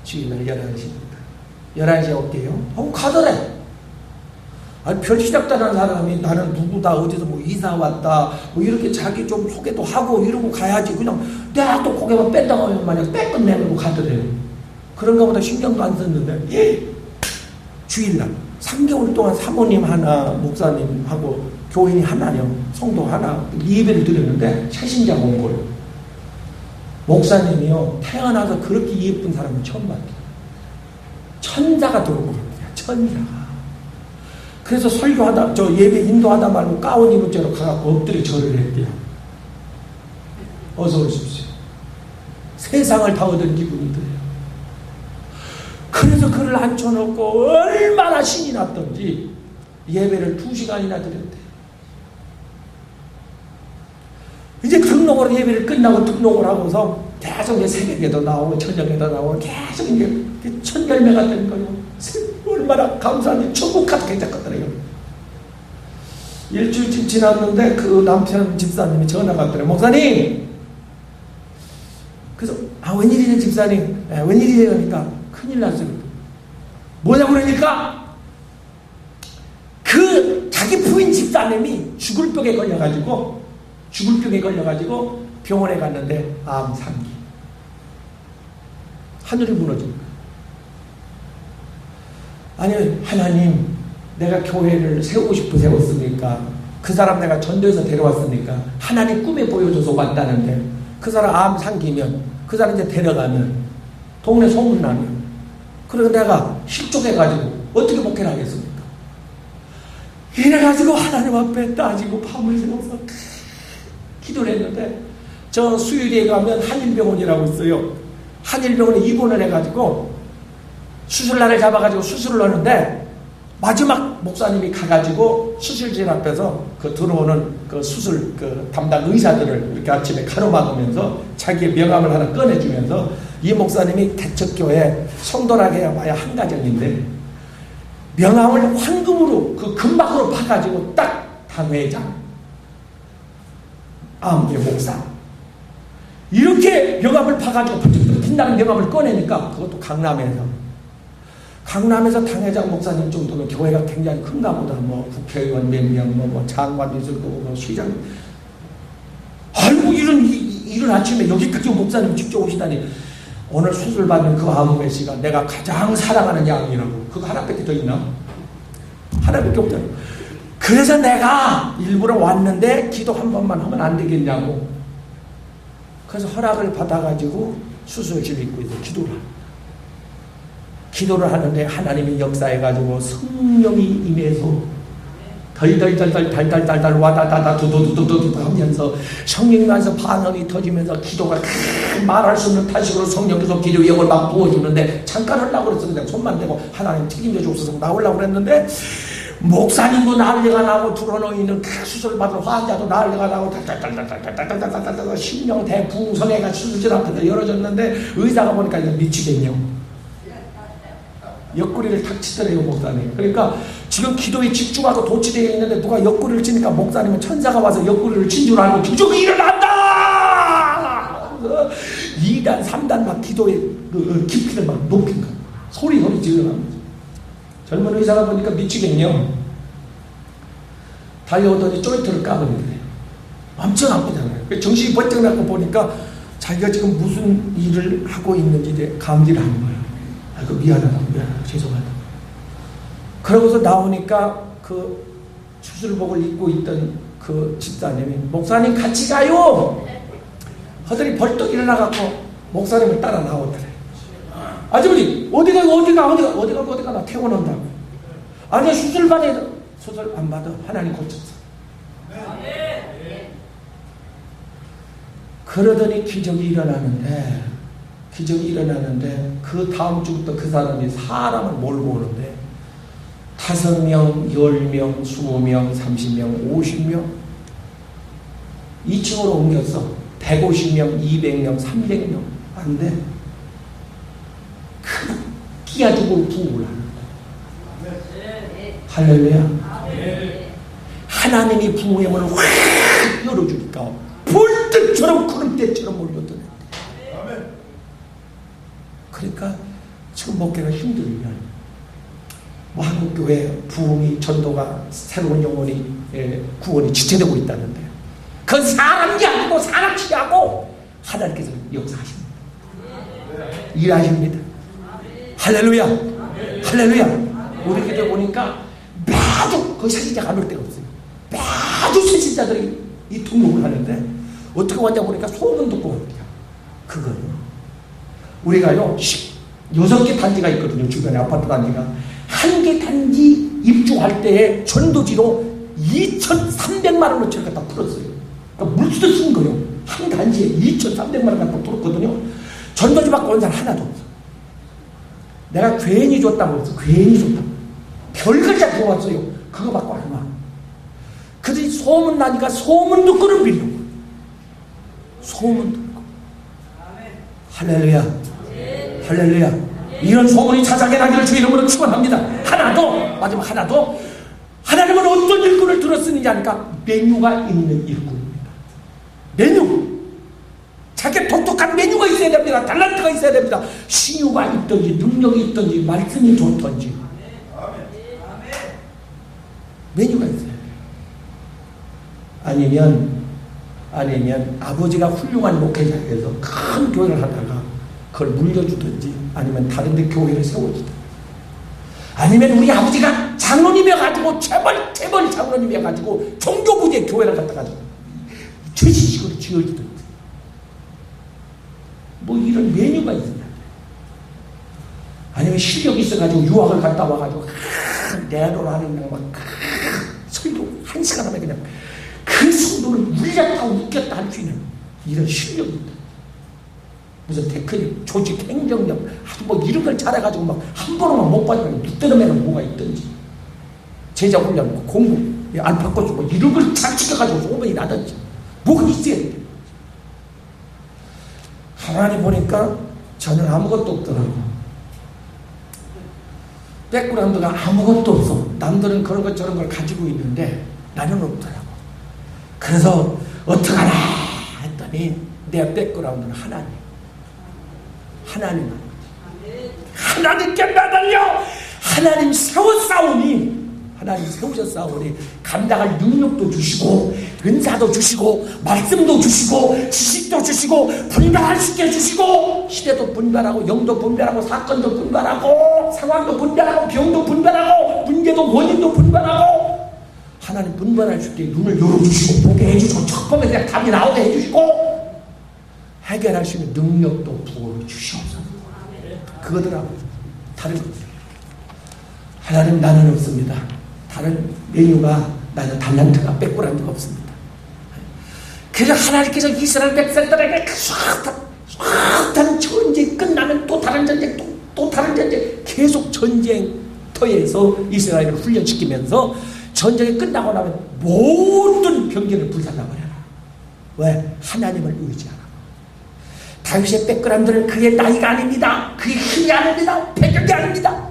주일날 11시입니다. 11시에 올게요. 가더래. 아니 별 시작도 안 한 사람이 나는 누구다 어디서 뭐 이사 왔다 뭐 이렇게 자기 좀 소개도 하고 이러고 가야지. 그냥 내가 또 고개만 뺐다가 하면 만약 빼끝 내밀고 가더래요. 그런가 보다 신경도 안 썼는데 예. 주일날 3개월 동안 사모님 하나 목사님하고 교인이 하나요. 성도 하나 예배를 드렸는데 새신자가 온 거예요. 목사님이요 태어나서 그렇게 예쁜 사람은 처음 봤대요. 천사가 들어온 거예요. 천사가. 그래서 설교하다 예배 인도하다 말고 가운 입은 채로 가갖고 엎드려 절을 했대요. 어서 오십시오. 세상을 다 얻은 기분이 들어요. 그래서 그를 앉혀놓고 얼마나 신이 났던지 예배를 2시간이나 드렸대요. 이제 등록으로 예배를 끝나고 등록을 하고서 계속 이제 새벽에도 나오고 저녁에도 나오고 계속 이제 첫 열매가 되는 거예요. 얼마나 감사한지 천국 가도 괜찮거든요. 일주일쯤 지났는데 그 남편 집사님이 전화가 왔더래요. 목사님! 그래서 웬일이냐 집사님? 웬일이냐 그러니까 큰일 났어요. 뭐냐고 그러니까 그 자기 부인 집사님이 죽을 병에 걸려가지고 병원에 갔는데 암 3기. 하늘이 무너진 거예요. 아니 하나님, 내가 교회를 세우고 싶어 세웠으니까, 그 사람 내가 전도해서 데려왔으니까 하나님 꿈에 보여줘서 왔다는데, 그 사람 암 3기면 그 사람 이제 데려가면 동네 소문나면, 그래서 내가 실족해가지고 어떻게 목회를 하겠습니까? 이래가지고 하나님 앞에 따지고 밤을 새워서 기도를 했는데, 저 수유리에 가면 한일병원이라고 있어요. 한일병원에 입원을 해가지고 수술날을 잡아가지고 수술을 하는데, 마지막 목사님이 가가지고 수술실 앞에서 그 들어오는 그 수술 그 담당 의사들을 이렇게 아침에 가로막으면서 자기의 명함을 하나 꺼내주면서, 이 목사님이 개척교회 성도라게 봐야 한 가정인데 명함을 황금으로 그 금박으로 파가지고 딱 당회장, 암의 목사, 이렇게 명함을 파가지고 빛나는 명함을 꺼내니까, 그것도 강남에서 당회장 목사님 정도면 교회가 굉장히 큰가 보다. 뭐 국회의원 몇 명, 뭐 장관도 있을 거고, 뭐 시장. 아이고, 이런 아침에 여기까지 목사님 직접 오시다니. 오늘 수술 받는 그 암의 시간, 내가 가장 사랑하는 양이라고. 그거 하나밖에 더 있나? 하나밖에 없잖아요. 그래서 내가 일부러 왔는데 기도 한 번만 하면 안 되겠냐고. 그래서 허락을 받아가지고 수술실 입고 이제 기도를 하는데, 하나님이 역사해가지고 성령이 임해서 덜덜덜덜 와다다다 두두두두두 하면서 성령이 와서 반응이 터지면서 기도가 말할 수 없는 탄식으로 성령께서 기도의 영을 막 부어주는데, 잠깐 하려고 그랬어. 그냥 손만 대고 하나님 책임져 주옵소서 나오려고 그랬는데, 목사님도 난리가 나고 들어놓이는 수술 받은 환자도 난리가 나고 달달달달달달달달달달 심령 대풍선해가 수술실 앞에서 열어졌는데, 의사가 보니까 이거 미치겠냐. 옆구리를 탁 치더래요, 목사님. 그러니까 지금 기도에 집중하고 도취되어 있는데 누가 옆구리를 치니까 목사님은 천사가 와서 옆구리를 친 줄 알고 기적이 일어난다! 2단, 3단 막 기도의 그 깊이를 막 높인 거야. 소리 지르면서. 젊은 의사가 보니까 미치겠네요. 달려오더니 조인트를 까버리더래요. 엄청 아프잖아요. 정신이 번쩍 나고 보니까 자기가 지금 무슨 일을 하고 있는지 이제 감지를 하는 거예요. 아이고, 미안하다, 죄송하다. 그러고서 나오니까 그 수술복을 입고 있던 그 집사님이, 목사님 같이 가요! 하더니 벌떡 일어나갖고 목사님을 따라 나오더래. 아주머니, 어디가 나 태워놓는다고. 아니, 수술 받아야 돼. 수술 안 받아. 하나님 고쳤어. 그러더니 기적이 일어나는데, 그 다음 주부터 그 사람이 사람을 몰고 오는데, 5명, 10명, 20명, 30명, 50명, 2층으로 옮겼어. 150명, 200명, 300명. 안 돼. 끼어주고 부흥을 하는 거야. 할렐루야. 하나님이 부흥의 문을 확 열어주니까 불빛처럼 구름대처럼 몰려드네. 그러니까 지금 목회가 힘들면, 뭐 한국교회 부흥이, 전도가, 새로운 영혼이, 구원이 지체되고 있다는데, 그건 사람이 아니고 사람이 하고 하나님께서 역사하십니다. 일하십니다. 할렐루야. 할렐루야. 우리 교회 보니까 매주 거의 세신자가 안 올 데가 없어요. 매주 세신자들이 이 등록을 하는데, 어떻게 왔냐 보니까 소문 듣고 왔냐. 그거는 우리가요, 6개 단지가 있거든요. 주변에 아파트 단지가. 한 개 단지 입주할 때에 전도지로 2,300만 원어치를 갖다 풀었어요. 그러니까 물수도 쓴 거예요. 한 단지에 2,300만 원 갖다 풀었거든요. 전도지 받고 온 사람 하나도 없어. 내가 괜히 줬다고 했어. 괜히 줬다고. 별글자 더 왔어요. 그거 받고 얼마. 그들이 소문 나니까 소문 듣고는 빌려. 소문 듣고. 할렐루야. 할렐루야. 이런 소문이 자자게 나기를 주 이름으로 축원합니다. 마지막 하나도 하나님은 어떤 일꾼을 들었으니 하니까 메뉴가 있는 일꾼입니다. 메뉴. 자기 독특한 메뉴가 있어야 됩니다. 달란트가 있어야 됩니다. 신유가 있든지 능력이 있든지 말씀이 좋든지 메뉴가 있어야 돼요. 아니면 아버지가 훌륭한 목회자에서 큰 교회를 하다가 그걸 물려주든지 아니면 다른 데 교회를 세워주든지 아니면 우리 아버지가 장로님이어가지고 재벌 장로님이어가지고 종교부재 교회를 갖다가 최신식으로 지어주든지 뭐 이런 메뉴가 있습니다. 아니면 실력이 있어가지고 유학을 갔다 와가지고 내로를 하는 막 설교 1시간 하면 그냥 그 성도를 울렸다 웃겼다 할 수 있는 이런 실력이 있다. 무슨 테크닉, 조직, 행정력 아주 뭐 이런 걸 잘해가지고 막 한 번만 못 받으면 묵대름에는 뭐가 있든지 제자 훈련, 공부, 알파고스 뭐 이런 걸 잘 지켜가지고 소문이 나든지 뭐가 있어야 돼. 가만히 보니까 저는 아무것도 없더라고. 백그라운드가 아무것도 없어. 남들은 그런 것 저런 걸 가지고 있는데 나는 없더라고. 그래서 어떡하나 했더니 내 백그라운드는 하나님께 매달려 하나님 세우셨사오니 감당할 능력도 주시고 은사도 주시고 말씀도 주시고 지식도 주시고 분별할 수 있게 해주시고 시대도 분별하고 영도 분별하고 사건도 분별하고 상황도 분별하고 병도 분별하고 문제도 원인도 분별하고 하나님 분별할 수 있게 눈을 열어주시고 보게 해주시고 첫 번에 그냥 답이 나오게 해주시고 해결할 수 있는 능력도 부어주시옵소서. 그거더라고. 다른 것들. 하나님 나는 없습니다. 다른 메뉴가 나는 달란트가 백그라운드가 없습니다. 그래서 하나님께서 이스라엘 백성들에게 그 수많은 전쟁이 끝나면 또 다른 전쟁 또 다른 전쟁 계속 전쟁터에서 이스라엘을 훈련시키면서 전쟁이 끝나고 나면 모든 병기를 불살라버려라. 왜? 하나님을 의지하라. 다윗의 백그라운드는 그의 나이가 아닙니다. 그의 힘이 아닙니다. 배경이 아닙니다.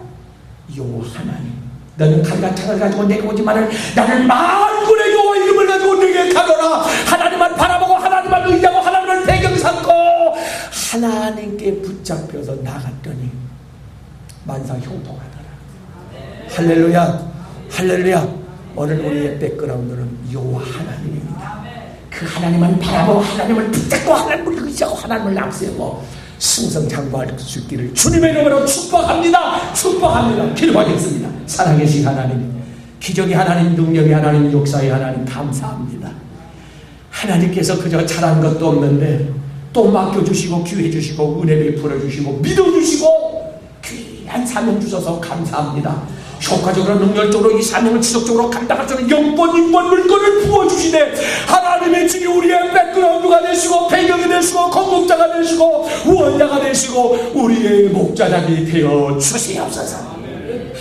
여호와 하나님, 너는 칼과 창을 가지고 내게 오지만은 나는 만군의 여호와 이름을 가지고 내게 가노라. 하나님만 바라보고 하나님만 의지하고 하나님을 배경 삼고 하나님께 붙잡혀서 나갔더니 만사 형통하더라. 할렐루야, 할렐루야. 오늘 우리의 백그라운드는 여호와 하나님입니다. 그 하나님만 바라보고 하나님을 붙잡고 하나님을 의지하고 하나님을 앞세우고 승성장구할 수 있기를 주님의 이름으로 축복합니다. 기도하겠습니다. 살아계신 하나님, 기적의 하나님, 능력의 하나님, 역사의 하나님 감사합니다. 하나님께서 그저 잘한 것도 없는데 또 맡겨주시고 기회주시고 은혜 베풀어주시고 믿어주시고 귀한 사명 주셔서 감사합니다. 효과적으로 능력적으로 이 사명을 지속적으로 감당할 수 있는 영권, 인권, 물건을 부어주시네. 하나님의 집이 우리의 백그라운드가 되시고 배경이 되시고 건국자가 되시고 후원자가 되시고 우리의 목자장이 되어 주시옵소서.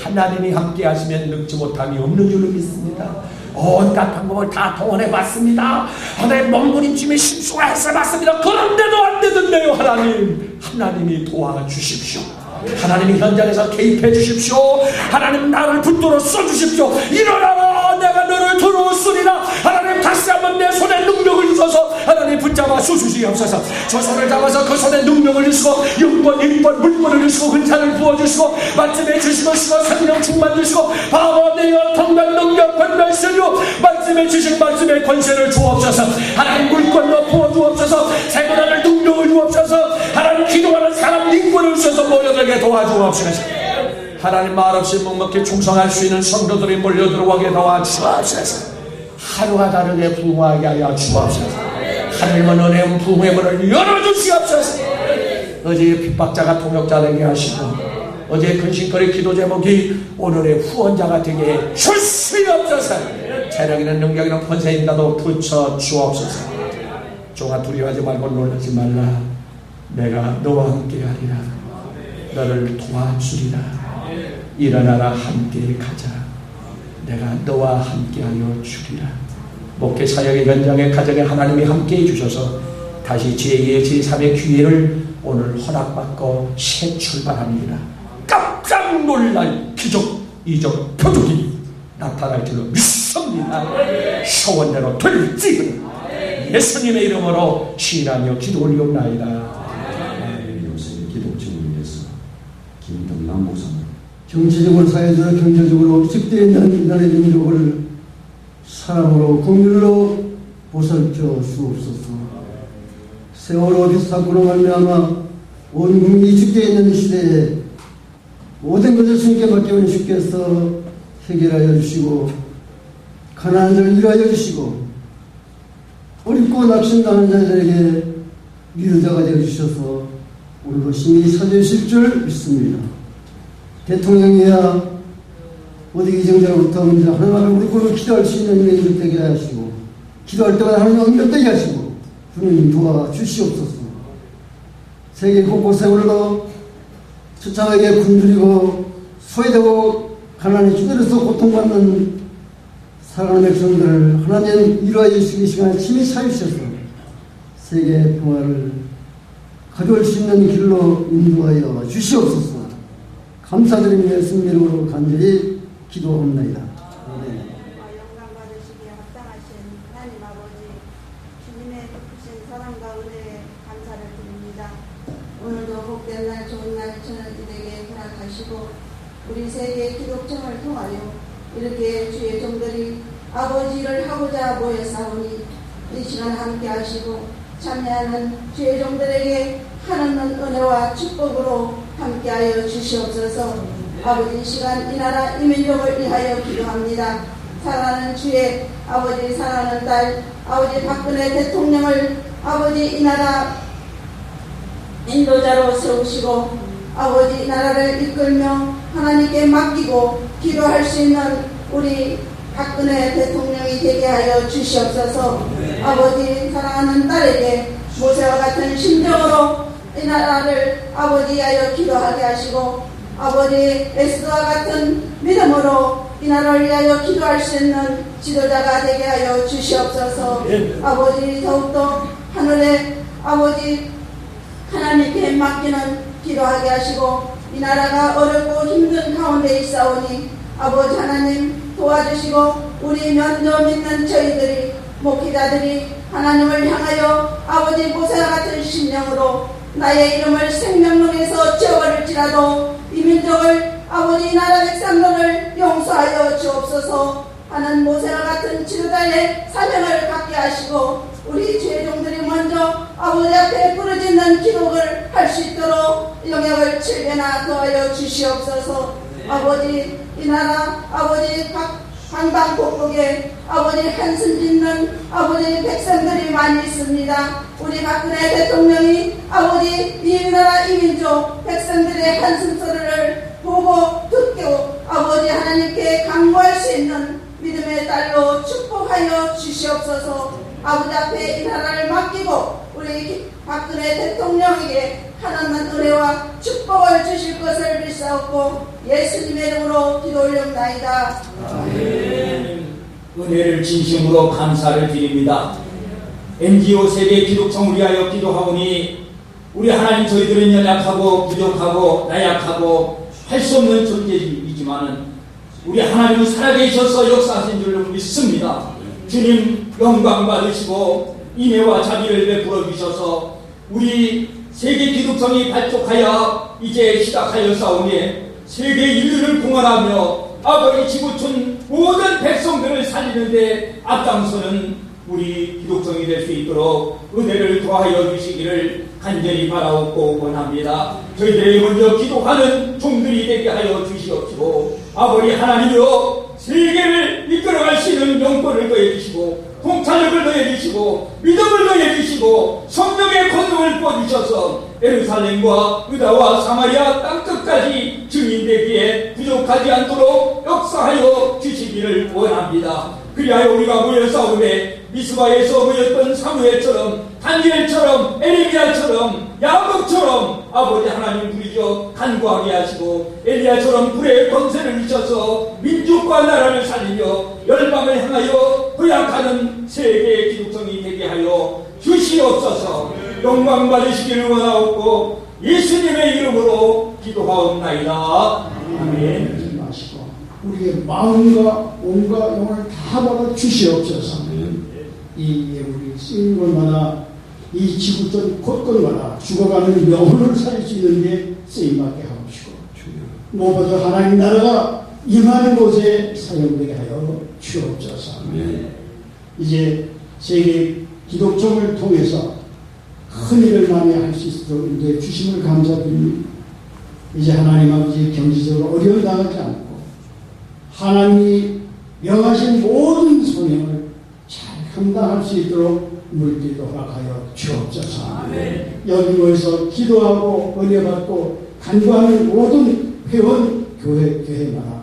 하나님이 함께 하시면 늙지 못함이 없는 줄로 믿습니다. 온갖 방법을 다 동원해봤습니다. 하나님 몸부림침에 심수가 했어봤습니다. 그런데도 안 되던데요. 하나님이 도와주십시오. 하나님이 현장에서 개입해 주십시오. 하나님 나를 붙들어 써주십시오. 일어나라, 내가 너를 들어오으리라. 하나님 다시 한번 내 손에 능력을 주셔서 하나님 붙잡아 주시옵소서. 저 손을 잡아서 그 손에 능력을 주시고 영권, 인권, 물권을 주시고 근사를 부어주시고 말씀해 주시고 성령 충만 주시고 바로 내가 통변 능력 권변 신유 말씀해 주신 말씀의 권세를 주옵소서. 하나님 물권도 부어주옵소서. 세분화를 능력을 주옵소서. 하나님 기도하는 사람 인권을 주셔서 모여들게 도와주옵소서. 하나님 말없이 묵묵히 충성할 수 있는 성도들이 몰려들어오게 도와주옵소서. 하루가 다르게 부흥하게 하여 주옵소서. 하나님은 은혜의 부흥의 문을 열어주시옵소서. 어제의 핍박자가 통역자 되게 하시고 어제의 근심거리 기도 제목이 오늘의 후원자가 되게 주시옵소서. 체력이나 능력이나 권세인가도 붙여 주옵소서. 종아 두려워하지 말고 놀라지 말라. 내가 너와 함께 하리라. 너를 도와주리라. 일어나라, 함께 가자. 내가 너와 함께하여 주리라. 목회 사역의 현장에 가정에 하나님이 함께해 주셔서 다시 제2의 제3의 기회를 오늘 허락받고 새 출발합니다. 깜짝 놀랄 기적, 이적, 표적이 나타날 줄로 믿습니다. 소원대로 될지 예수님의 이름으로 시인하며 기도 올리옵나이다. 요새 기독교를 위해서 김동남 목사님. 정치적으로, 사회적으로, 경제적으로 위축되어 있는 이 나라의 민족을 사랑으로, 공율로 보살펴 주옵소서. 세월호 비사건으로 말미암아 온 국민이 위축되어 있는 이 시대에 모든 것을 주님께 맡겨온 주께서 해결하여 주시고, 가난한 자를 위로하여 주시고, 어렵고 낙심당한 자들에게 위로자가 되어 주셔서 오늘도 심히 찾아주실 줄 믿습니다. 대통령이야 어디 기정자로부터 먼저 하나님 우리 꼴을 기도할 수 있는 인생이 되게 하시고, 기도할 때마다 하나님 응답되게 하시고 주님 도와주시옵소서. 세계 곳곳에 오늘도 처참하게 굶주리고 소외되고 가난에 주들어서 고통받는 사랑하는 백성들을 하나님 위로하여 주시기 시간에 친히 찾으셔서 세계 평화를 가져올 수 있는 길로 인도하여 주시옵소서. 감사드리며 예수님 이름으로 간절히 기도합니다. 영광 받으시기에 합당하신 하나님 아버지, 주님의 크신 사랑과 은혜에 감사를 드립니다. 오늘도 복된 날, 좋은 날 저녁들에게 허락하시고 우리 세계 기독정을 통하여 이렇게 주의 종들이 아버지를 하고자 모여사오니 이 시간 함께 하시고 참여하는 주의 종들에게 하나님 은혜와 축복으로 함께하여 주시옵소서. 아버지, 이 시간 이 나라 이 민족을 위하여 기도합니다. 사랑하는 주의 아버지, 사랑하는 딸 아버지 박근혜 대통령을 아버지 이 나라 인도자로 세우시고 아버지 이 나라를 이끌며 하나님께 맡기고 기도할 수 있는 우리 박근혜 대통령이 되게 하여 주시옵소서. 아버지, 사랑하는 딸에게 모세와 같은 심정으로 이 나라를 아버지 위하여 기도하게 하시고 아버지 에스더와 같은 믿음으로 이 나라를 위하여 기도할 수 있는 지도자가 되게 하여 주시옵소서. 아버지, 더욱더 하늘에 아버지 하나님께 맡기는 기도하게 하시고 이 나라가 어렵고 힘든 가운데 있사오니 아버지 하나님 도와주시고 우리 면도 믿는 저희들이 목회자들이 하나님을 향하여 아버지 모세와 같은 심령으로 나의 이름을 생명록에서 지워버릴지라도 이 민족을 아버지 나라 백성들을 용서하여 주옵소서 하는 모세와 같은 지도자의 사명을 갖게 하시고 우리 죄종들이 먼저 아버지 앞에 부르짖는 기도를 할 수 있도록 영역을 7배나 더하여 주시옵소서. 아버지 이 나라 아버지 방방곡곡에 아버지 한숨 짓는 아버지 백성들이 많이 있습니다. 우리 박근혜 대통령이 아버지 이 나라 이 민족 백성들의 한숨소리를 보고 듣고 아버지 하나님께 간구할 수 있는 믿음의 딸로 축복하여 주시옵소서. 아버지 앞에 이 나라를 맡기고 우리 박근혜 대통령에게 하나님의 은혜와 축복을 주실 것을 믿사옵고 예수님의 이름으로 기도 올려옵나이다. 은혜를 진심으로 감사를 드립니다. NGO 세계 기독정을 위하여 기도하오니 우리 하나님, 저희들은 연약하고 부족하고 나약하고 할 수 없는 존재이지만은 우리 하나님은 살아계셔서 역사하신 줄로 믿습니다. 주님 영광 받으시고 인애와 자비를 베풀어 주셔서 우리 세계 기독정이 발족하여 이제 시작하였사오니 세계 인류를 봉헌하며 아버지 지구촌 모든 백성들을 살리는데 앞장서는 우리 기독정이 될 수 있도록 은혜를 더하여 주시기를 간절히 바라옵고 원합니다. 저희들이 먼저 기도하는 종들이 되게 하여 주시옵시고 아버지 하나님이여 세계를 이끌어갈 수 있는 영권을 더해주시고 통찰력을 더해주시고 믿음을 더해주시고 성령의 권능을 부어주셔서 예루살렘과 유다와 사마리아 땅끝까지 증인되기에 부족하지 않도록 역사하여 주시기를 원합니다. 그리하여 우리가 모여 싸우되 미스바에서 모였던 사무엘처럼 다니엘처럼 에레미야처럼 야곱처럼 아버지 하나님 부리죠 간구하게 하시고 엘리야처럼 불의 권세를 주셔서 민족과 나라를 살리며 열방을 향하여 도약하는 세계 기독성이 되게 하여 주시옵소서. 주시옵소서. 영광 받으시기를 원하옵고 예수님의 이름으로 기도하옵나이다. 아멘. 마시고 우리의 마음과 몸과 영혼을 다 받아 주시옵소서. 이 우리 쓰인 곳마다 이 지구촌 곳곳마다 죽어가는 영혼을 살릴 수 있는 데 쓰임받게 하옵시고 무엇보다 하나님 나라가 임하는 곳에 사용되게 하여 주옵소서. 이제 세계 기독종을 통해서 큰 일을 많이 할 수 있도록 인도해 주심을 감사드립니다. 이제 하나님 아버지 경제적으로 어려움 당하지 않고 하나님이 명하신 모든 소명을 잘 감당할 수 있도록 물기도 허락하여 주옵소서. 여기 모여서 기도하고 은혜받고 간구하는 모든 회원 교회마다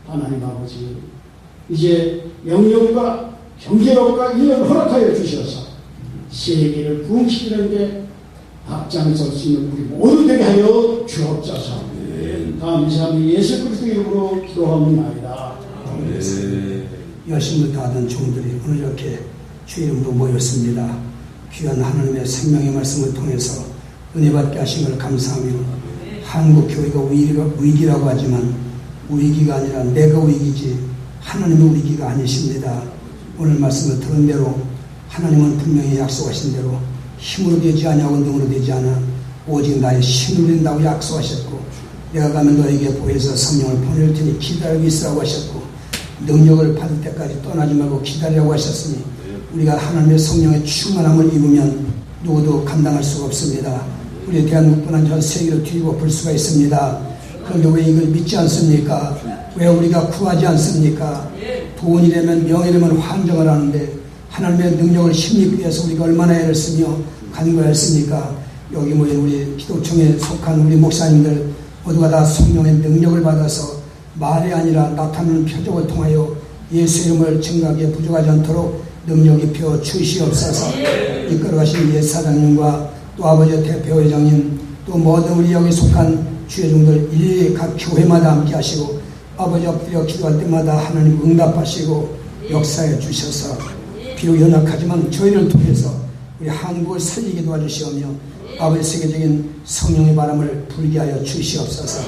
하나님 아버지 이제 영역과 경제력과 인을 허락하여 주셔서 세계를 부흥시키는 데 앞장설 수 있는 우리 모두 되게 하여 주옵소서. 감사합니다. 예수 그리스도의 이름으로 기도합니다. 열심을 다하던 종들이 오늘 이렇게 주의 이름으로 모였습니다. 귀한 하나님의 생명의 말씀을 통해서 은혜받게 하신 걸 감사하며 한국 교회가 위기라고 하지만 위기가 아니라 내가 위기지 하나님의 위기가 아니십니다. 오늘 말씀을 들은 대로 하나님은 분명히 약속하신 대로 힘으로 되지 아니하고 능으로 되지 않아 오직 나의 힘으로 된다고 약속하셨고 내가 가면 너에게 보혜사 성령을 보낼 테니 기다리고 있으라고 하셨고 능력을 받을 때까지 떠나지 말고 기다리라고 하셨으니 우리가 하나님의 성령의 충만함을 입으면 누구도 감당할 수가 없습니다. 우리에 대한 국분한 전 세계로 뒤집어 볼 수가 있습니다. 그런데 왜 이걸 믿지 않습니까? 왜 우리가 구하지 않습니까? 돈이라면 명예라면 환정을 하는데 하나님의 능력을 힘입기 위해서 우리가 얼마나 애를 쓰며 간구했습니까? 여기 모인 우리 기독청에 속한 우리 목사님들 모두가 다 성령의 능력을 받아서 말이 아니라 나타나는 표적을 통하여 예수 이름을 증거하기에 부족하지 않도록 능력 입혀 주시옵소서. 이끌어가신 옛 사장님과 또 아버지 대표회장님 또 모든 우리 여기 속한 주의 종들 일일이 각 교회마다 함께 하시고 아버지 엎드려 기도할 때마다 하나님 응답하시고 역사해 주셔서 비록 연약하지만 저희를 통해서 우리 한국을 살리게 도와주시오며 아버지 세계적인 성령의 바람을 불게 하여 주시옵소서.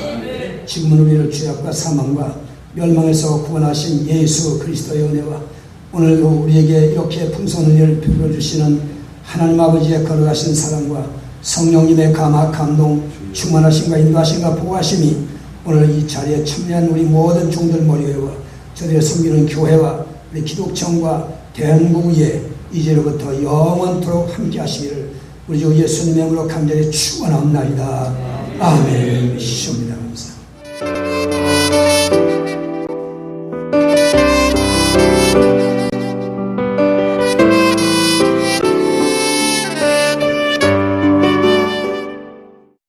지금은 우리를 죄악과 사망과 멸망에서 구원하신 예수 그리스도의 은혜와 오늘도 우리에게 이렇게 풍성한 은혜를 베풀어 주시는 하나님 아버지의 걸어가신 사랑과 성령님의 감화 감동 충만하심과 인도하심과 보호하심이 오늘 이 자리에 참여한 우리 모든 종들 머리에와 저들의 섬기는 교회와 우리 기독청과 대한민국 위에 이제로부터 영원토록 함께 하시기를 우리 주 예수님의 이름으로 간절히 축원합니다. 아멘. 시옵니다.